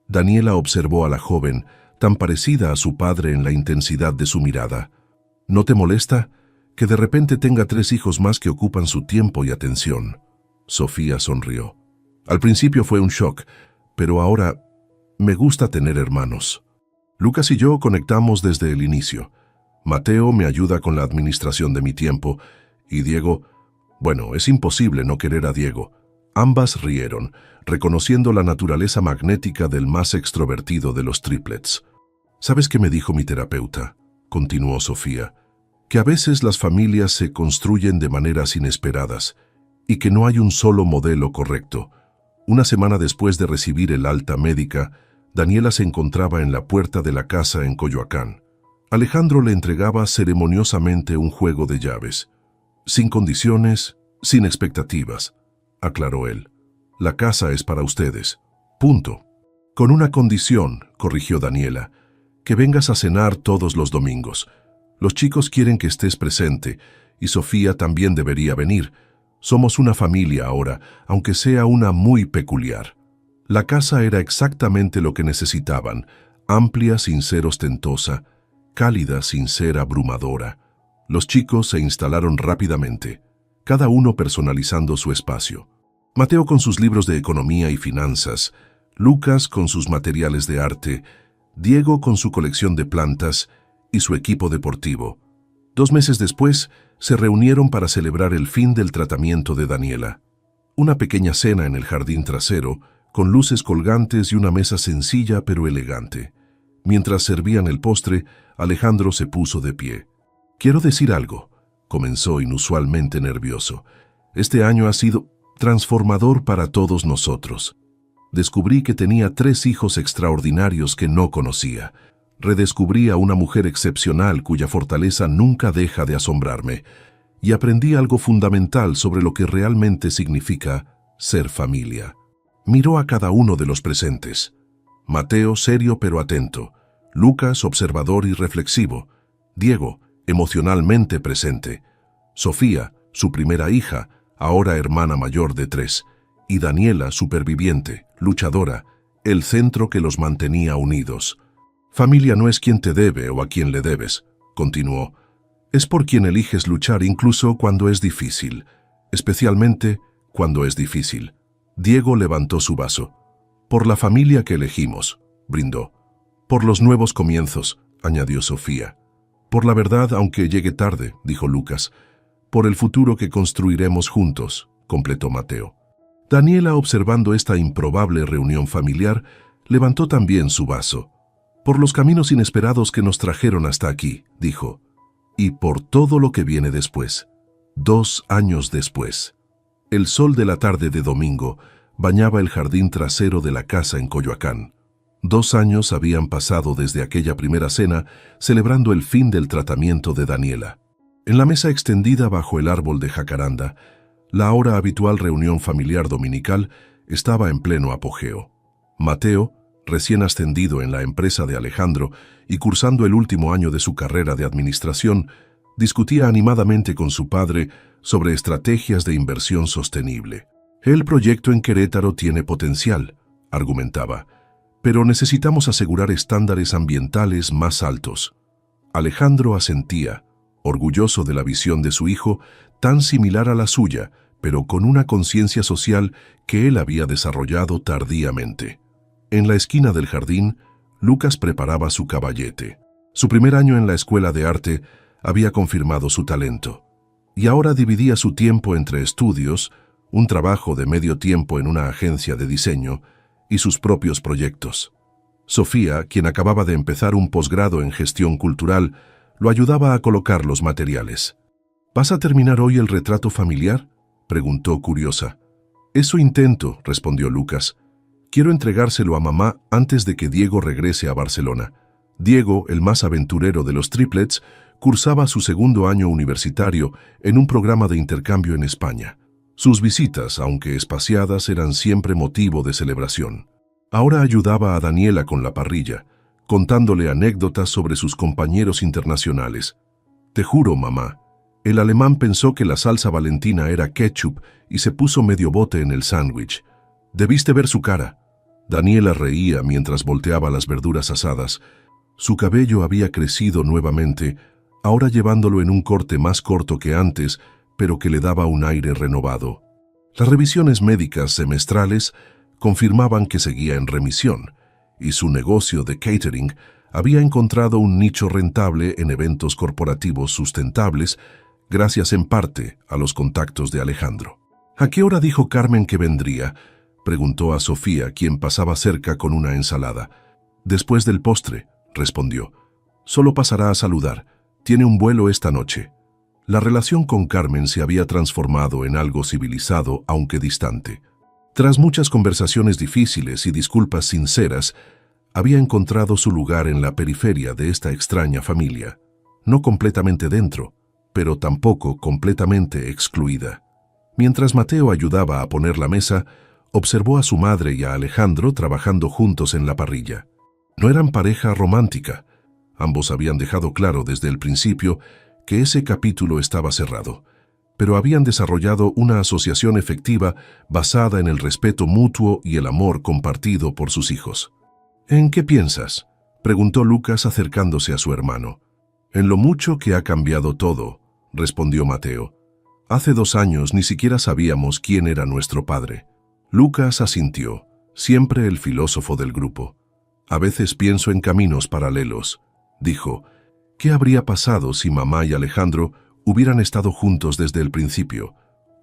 Daniela observó a la joven, tan parecida a su padre en la intensidad de su mirada. «¿No te molesta que de repente tenga 3 hijos más que ocupan su tiempo y atención?» Sofía sonrió. «Al principio fue un shock, pero ahora me gusta tener hermanos. Lucas y yo conectamos desde el inicio. Mateo me ayuda con la administración de mi tiempo y Diego... Bueno, es imposible no querer a Diego». Ambas rieron, reconociendo la naturaleza magnética del más extrovertido de los triplets. «¿Sabes qué me dijo mi terapeuta?», continuó Sofía, «que a veces las familias se construyen de maneras inesperadas y que no hay un solo modelo correcto». Una semana después de recibir el alta médica, Daniela se encontraba en la puerta de la casa en Coyoacán. Alejandro le entregaba ceremoniosamente un juego de llaves. «Sin condiciones, sin expectativas», aclaró él. «La casa es para ustedes. Punto». «Con una condición», corrigió Daniela, «que vengas a cenar todos los domingos. Los chicos quieren que estés presente, y Sofía también debería venir. Somos una familia ahora, aunque sea una muy peculiar». La casa era exactamente lo que necesitaban, amplia sin ser ostentosa, cálida sin ser abrumadora. Los chicos se instalaron rápidamente, cada uno personalizando su espacio. Mateo con sus libros de economía y finanzas, Lucas con sus materiales de arte, Diego con su colección de plantas y su equipo deportivo. 2 meses después, se reunieron para celebrar el fin del tratamiento de Daniela. Una pequeña cena en el jardín trasero, con luces colgantes y una mesa sencilla pero elegante. Mientras servían el postre, Alejandro se puso de pie. «Quiero decir algo», comenzó inusualmente nervioso. Este año ha sido transformador para todos nosotros. Descubrí que tenía 3 hijos extraordinarios que no conocía. Redescubrí a una mujer excepcional cuya fortaleza nunca deja de asombrarme. Y aprendí algo fundamental sobre lo que realmente significa ser familia. Miró a cada uno de los presentes. Mateo, serio pero atento. Lucas, observador y reflexivo. Diego, emocionalmente presente. Sofía, su primera hija, ahora hermana mayor de 3. Y Daniela, superviviente, luchadora, el centro que los mantenía unidos. Familia no es quien te debe o a quien le debes, continuó. Es por quien eliges luchar incluso cuando es difícil, especialmente cuando es difícil. Diego levantó su vaso. Por la familia que elegimos, brindó. Por los nuevos comienzos, añadió Sofía. Por la verdad, aunque llegue tarde, dijo Lucas. Por el futuro que construiremos juntos, completó Mateo. Daniela, observando esta improbable reunión familiar, levantó también su vaso. Por los caminos inesperados que nos trajeron hasta aquí, dijo. Y por todo lo que viene después. 2 años después. El sol de la tarde de domingo bañaba el jardín trasero de la casa en Coyoacán. 2 años habían pasado desde aquella primera cena, celebrando el fin del tratamiento de Daniela. En la mesa extendida bajo el árbol de jacaranda, la ahora habitual reunión familiar dominical estaba en pleno apogeo. Mateo, recién ascendido en la empresa de Alejandro y cursando el último año de su carrera de administración, discutía animadamente con su padre sobre estrategias de inversión sostenible. El proyecto en Querétaro tiene potencial, argumentaba, pero necesitamos asegurar estándares ambientales más altos. Alejandro asentía, orgulloso de la visión de su hijo, tan similar a la suya, pero con una conciencia social que él había desarrollado tardíamente. En la esquina del jardín, Lucas preparaba su caballete. Su primer año en la escuela de arte había confirmado su talento, y ahora dividía su tiempo entre estudios, un trabajo de medio tiempo en una agencia de diseño y sus propios proyectos. Sofía, quien acababa de empezar un posgrado en gestión cultural, lo ayudaba a colocar los materiales. ¿Vas a terminar hoy el retrato familiar?, preguntó curiosa. Eso intento, respondió Lucas. Quiero entregárselo a mamá antes de que Diego regrese a Barcelona. Diego, el más aventurero de los triplets, cursaba su 2º año universitario en un programa de intercambio en España. Sus visitas, aunque espaciadas, eran siempre motivo de celebración. Ahora ayudaba a Daniela con la parrilla, contándole anécdotas sobre sus compañeros internacionales. Te juro, mamá, el alemán pensó que la salsa Valentina era ketchup y se puso medio bote en el sándwich. Debiste ver su cara. Daniela reía mientras volteaba las verduras asadas. Su cabello había crecido nuevamente, ahora llevándolo en un corte más corto que antes, pero que le daba un aire renovado. Las revisiones médicas semestrales confirmaban que seguía en remisión, y su negocio de catering había encontrado un nicho rentable en eventos corporativos sustentables, gracias en parte a los contactos de Alejandro. ¿A qué hora dijo Carmen que vendría?, preguntó a Sofía, quien pasaba cerca con una ensalada. Después del postre, respondió. Solo pasará a saludar. Tiene un vuelo esta noche. La relación con Carmen se había transformado en algo civilizado, aunque distante. Tras muchas conversaciones difíciles y disculpas sinceras, había encontrado su lugar en la periferia de esta extraña familia. No completamente dentro, pero tampoco completamente excluida. Mientras Mateo ayudaba a poner la mesa, observó a su madre y a Alejandro trabajando juntos en la parrilla. No eran pareja romántica. Ambos habían dejado claro desde el principio que ese capítulo estaba cerrado, pero habían desarrollado una asociación efectiva basada en el respeto mutuo y el amor compartido por sus hijos. ¿En qué piensas?, preguntó Lucas acercándose a su hermano. En lo mucho que ha cambiado todo, respondió Mateo. Hace 2 años ni siquiera sabíamos quién era nuestro padre. Lucas asintió, siempre el filósofo del grupo. A veces pienso en caminos paralelos, dijo. ¿Qué habría pasado si mamá y Alejandro hubieran estado juntos desde el principio,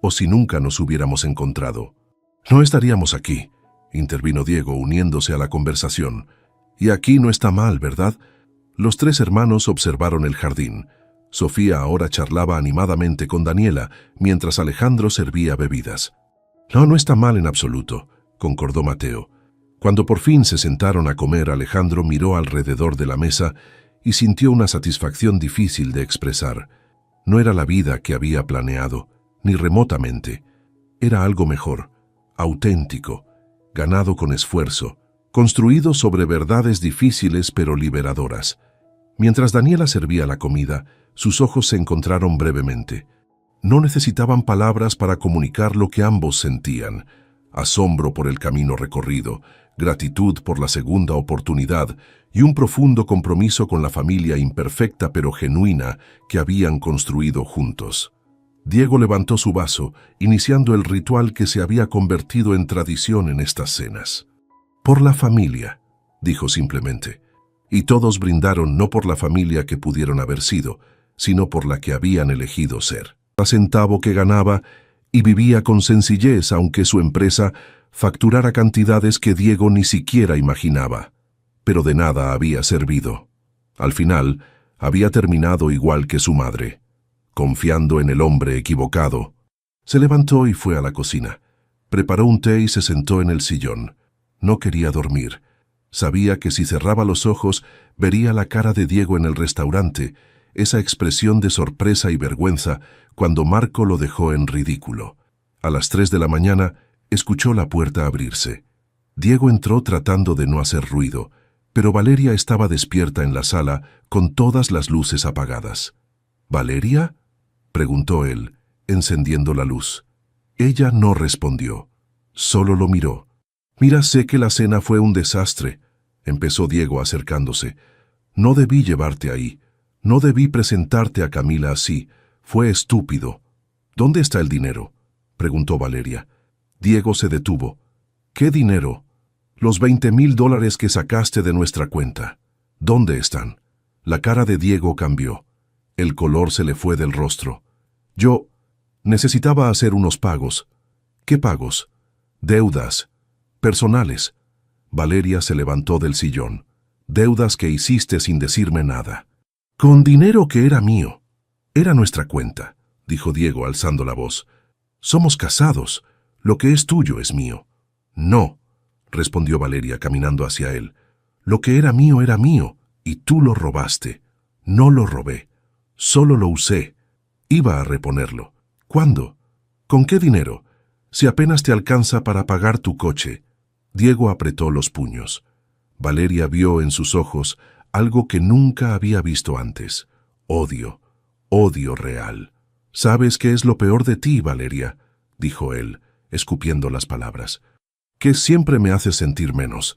o si nunca nos hubiéramos encontrado? No estaríamos aquí, intervino Diego uniéndose a la conversación. Y aquí no está mal, ¿verdad? Los 3 hermanos observaron el jardín. Sofía ahora charlaba animadamente con Daniela, mientras Alejandro servía bebidas. No, no está mal en absoluto, concordó Mateo. Cuando por fin se sentaron a comer, Alejandro miró alrededor de la mesa y sintió una satisfacción difícil de expresar. No era la vida que había planeado, ni remotamente. Era algo mejor, auténtico, ganado con esfuerzo, construido sobre verdades difíciles pero liberadoras. Mientras Daniela servía la comida, sus ojos se encontraron brevemente. No necesitaban palabras para comunicar lo que ambos sentían: asombro por el camino recorrido, gratitud por la segunda oportunidad y un profundo compromiso con la familia imperfecta pero genuina que habían construido juntos. Diego levantó su vaso, iniciando el ritual que se había convertido en tradición en estas cenas. «Por la familia», dijo simplemente, y todos brindaron no por la familia que pudieron haber sido, sino por la que habían elegido ser. Cada centavo que ganaba, y vivía con sencillez aunque su empresa facturara cantidades que Diego ni siquiera imaginaba. Pero de nada había servido. Al final, había terminado igual que su madre, confiando en el hombre equivocado. Se levantó y fue a la cocina. Preparó un té y se sentó en el sillón. No quería dormir. Sabía que si cerraba los ojos, vería la cara de Diego en el restaurante, esa expresión de sorpresa y vergüenza cuando Marco lo dejó en ridículo. A las 3 de la mañana, escuchó la puerta abrirse. Diego entró tratando de no hacer ruido, pero Valeria estaba despierta en la sala con todas las luces apagadas. «¿Valeria?», preguntó él, encendiendo la luz. Ella no respondió, solo lo miró. «Mira, sé que la cena fue un desastre», empezó Diego acercándose. «No debí llevarte ahí. No debí presentarte a Camila así. Fue estúpido». «¿Dónde está el dinero?», preguntó Valeria. Diego se detuvo. «¿Qué dinero?». «Los $20,000 que sacaste de nuestra cuenta. ¿Dónde están?». La cara de Diego cambió. El color se le fue del rostro. «Yo necesitaba hacer unos pagos». «¿Qué pagos?». «Deudas. Personales». Valeria se levantó del sillón. «Deudas que hiciste sin decirme nada». «Con dinero que era mío». «Era nuestra cuenta», dijo Diego alzando la voz. «Somos casados. Lo que es tuyo es mío». «No», respondió Valeria caminando hacia él. «Lo que era mío, y tú lo robaste». «No lo robé. Solo lo usé. Iba a reponerlo». «¿Cuándo? ¿Con qué dinero? Si apenas te alcanza para pagar tu coche». Diego apretó los puños. Valeria vio en sus ojos algo que nunca había visto antes: odio, odio real. «¿Sabes qué es lo peor de ti, Valeria?», dijo él, escupiendo las palabras. «Que siempre me haces sentir menos.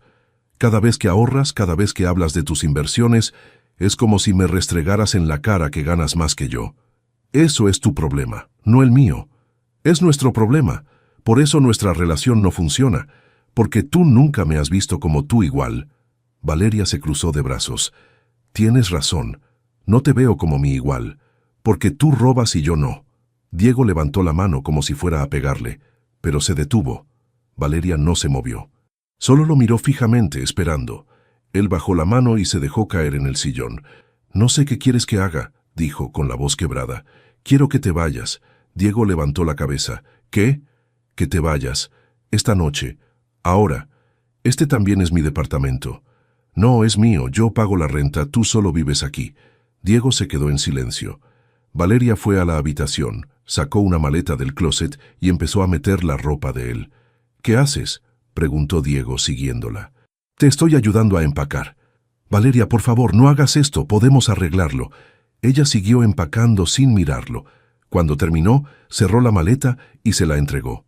Cada vez que ahorras, cada vez que hablas de tus inversiones, es como si me restregaras en la cara que ganas más que yo. Eso es tu problema, no el mío. Es nuestro problema. Por eso nuestra relación no funciona, porque tú nunca me has visto como tú igual». Valeria se cruzó de brazos. «Tienes razón. No te veo como mi igual, porque tú robas y yo no». Diego levantó la mano como si fuera a pegarle, pero se detuvo. Valeria no se movió. Solo lo miró fijamente, esperando. Él bajó la mano y se dejó caer en el sillón. «No sé qué quieres que haga», dijo con la voz quebrada. «Quiero que te vayas». Diego levantó la cabeza. «¿Qué?». «Que te vayas. Esta noche. Ahora. Este también es mi departamento». «No, es mío. Yo pago la renta. Tú solo vives aquí». Diego se quedó en silencio. Valeria fue a la habitación, sacó una maleta del closet y empezó a meter la ropa de él. «¿Qué haces?», preguntó Diego siguiéndola. «Te estoy ayudando a empacar». «Valeria, por favor, no hagas esto. Podemos arreglarlo». Ella siguió empacando sin mirarlo. Cuando terminó, cerró la maleta y se la entregó.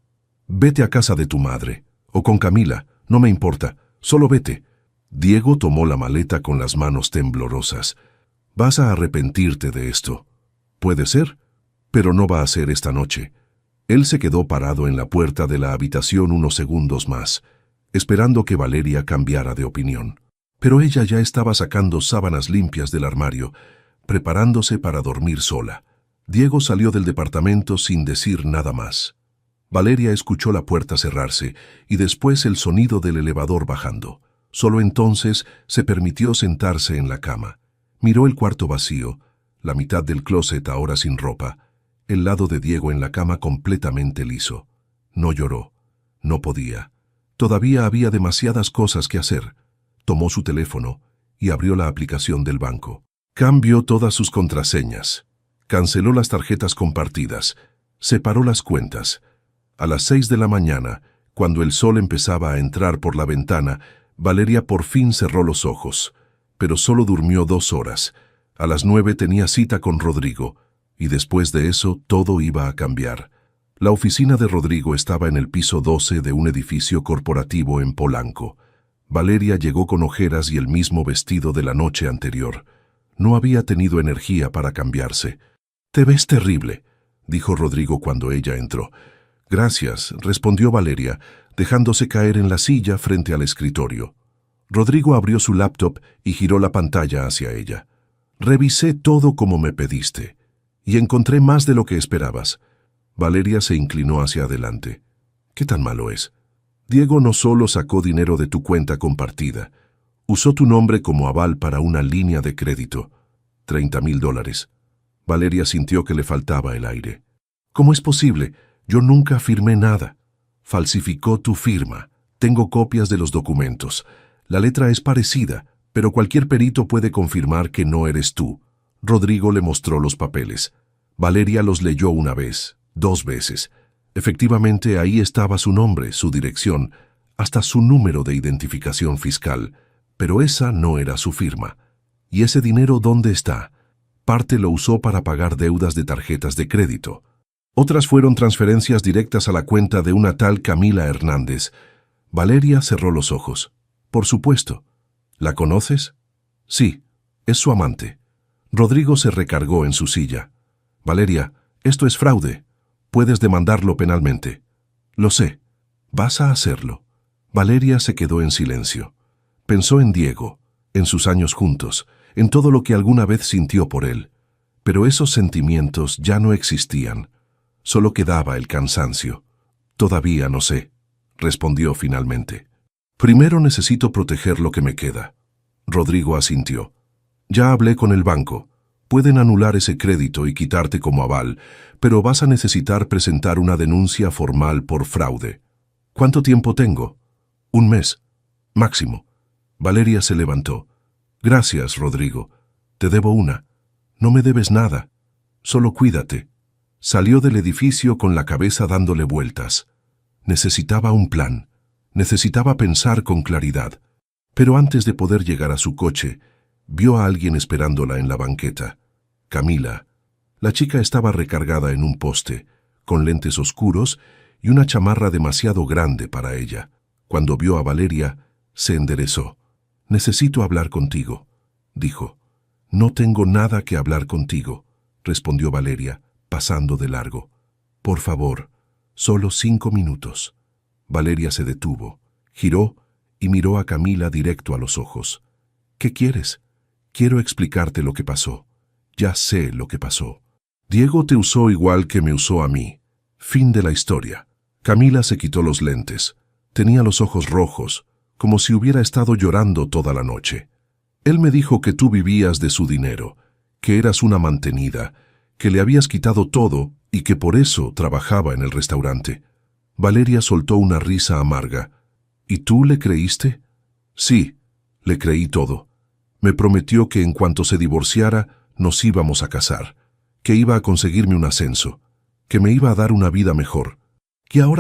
«Vete a casa de tu madre. O con Camila. No me importa. Solo vete». Diego tomó la maleta con las manos temblorosas. «Vas a arrepentirte de esto». «Puede ser, pero no va a ser esta noche». Él se quedó parado en la puerta de la habitación unos segundos más, esperando que Valeria cambiara de opinión. Pero ella ya estaba sacando sábanas limpias del armario, preparándose para dormir sola. Diego salió del departamento sin decir nada más. Valeria escuchó la puerta cerrarse y después el sonido del elevador bajando. Solo entonces se permitió sentarse en la cama. Miró el cuarto vacío. la mitad del closet ahora sin ropa, el lado de Diego en la cama completamente liso. No lloró. No podía. Todavía había demasiadas cosas que hacer. Tomó su teléfono y abrió la aplicación del banco. Cambió todas sus contraseñas. Canceló las tarjetas compartidas. Separó las cuentas. A las 6 de la mañana, cuando el sol empezaba a entrar por la ventana, Valeria por fin cerró los ojos, pero solo durmió 2 horas. A las 9 tenía cita con Rodrigo, y después de eso todo iba a cambiar. La oficina de Rodrigo estaba en el piso 12 de un edificio corporativo en Polanco. Valeria llegó con ojeras y el mismo vestido de la noche anterior. No había tenido energía para cambiarse. «Te ves terrible», dijo Rodrigo cuando ella entró. «Gracias», respondió Valeria, dejándose caer en la silla frente al escritorio. Rodrigo abrió su laptop y giró la pantalla hacia ella. «Revisé todo como me pediste, y encontré más de lo que esperabas». Valeria se inclinó hacia adelante. «¿Qué tan malo es? Diego no solo sacó dinero de tu cuenta compartida, usó tu nombre como aval para una línea de crédito. $30,000. Valeria sintió que le faltaba el aire. «¿Cómo es posible? Yo nunca firmé nada». «Falsificó tu firma. Tengo copias de los documentos. La letra es parecida, pero cualquier perito puede confirmar que no eres tú». Rodrigo le mostró los papeles. Valeria los leyó una vez, 2 veces. Efectivamente, ahí estaba su nombre, su dirección, hasta su número de identificación fiscal. Pero esa no era su firma. ¿Y ese dinero dónde está? Parte lo usó para pagar deudas de tarjetas de crédito. Otras fueron transferencias directas a la cuenta de una tal Camila Hernández. Valeria cerró los ojos. «Por supuesto». «¿La conoces?» «Sí, es su amante». Rodrigo se recargó en su silla. «Valeria, esto es fraude. Puedes demandarlo penalmente». «Lo sé. Vas a hacerlo». Valeria se quedó en silencio. Pensó en Diego, en sus años juntos, en todo lo que alguna vez sintió por él. Pero esos sentimientos ya no existían. Solo quedaba el cansancio. «Todavía no sé», respondió finalmente. «Primero necesito proteger lo que me queda». Rodrigo asintió. «Ya hablé con el banco. Pueden anular ese crédito y quitarte como aval, pero vas a necesitar presentar una denuncia formal por fraude». «¿Cuánto tiempo tengo?» «1 mes. Máximo». Valeria se levantó. «Gracias, Rodrigo. Te debo una. No me debes nada. Solo cuídate». Salió del edificio con la cabeza dándole vueltas. Necesitaba un plan. Necesitaba pensar con claridad. Pero antes de poder llegar a su coche, vio a alguien esperándola en la banqueta. Camila. La chica estaba recargada en un poste, con lentes oscuros y una chamarra demasiado grande para ella. Cuando vio a Valeria, se enderezó. «Necesito hablar contigo», dijo. «No tengo nada que hablar contigo», respondió Valeria, pasando de largo. «Por favor, solo 5 minutos». Valeria se detuvo, giró y miró a Camila directo a los ojos. «¿Qué quieres?» «Quiero explicarte lo que pasó. Ya sé lo que pasó. Diego te usó igual que me usó a mí. Fin de la historia». Camila se quitó los lentes. Tenía los ojos rojos, como si hubiera estado llorando toda la noche. «Él me dijo que tú vivías de su dinero, que eras una mantenida, que le habías quitado todo y que por eso trabajaba en el restaurante». Valeria soltó una risa amarga. «¿Y tú le creíste?» «Sí, le creí todo. Me prometió que en cuanto se divorciara nos íbamos a casar, que iba a conseguirme un ascenso, que me iba a dar una vida mejor. ¿Y ahora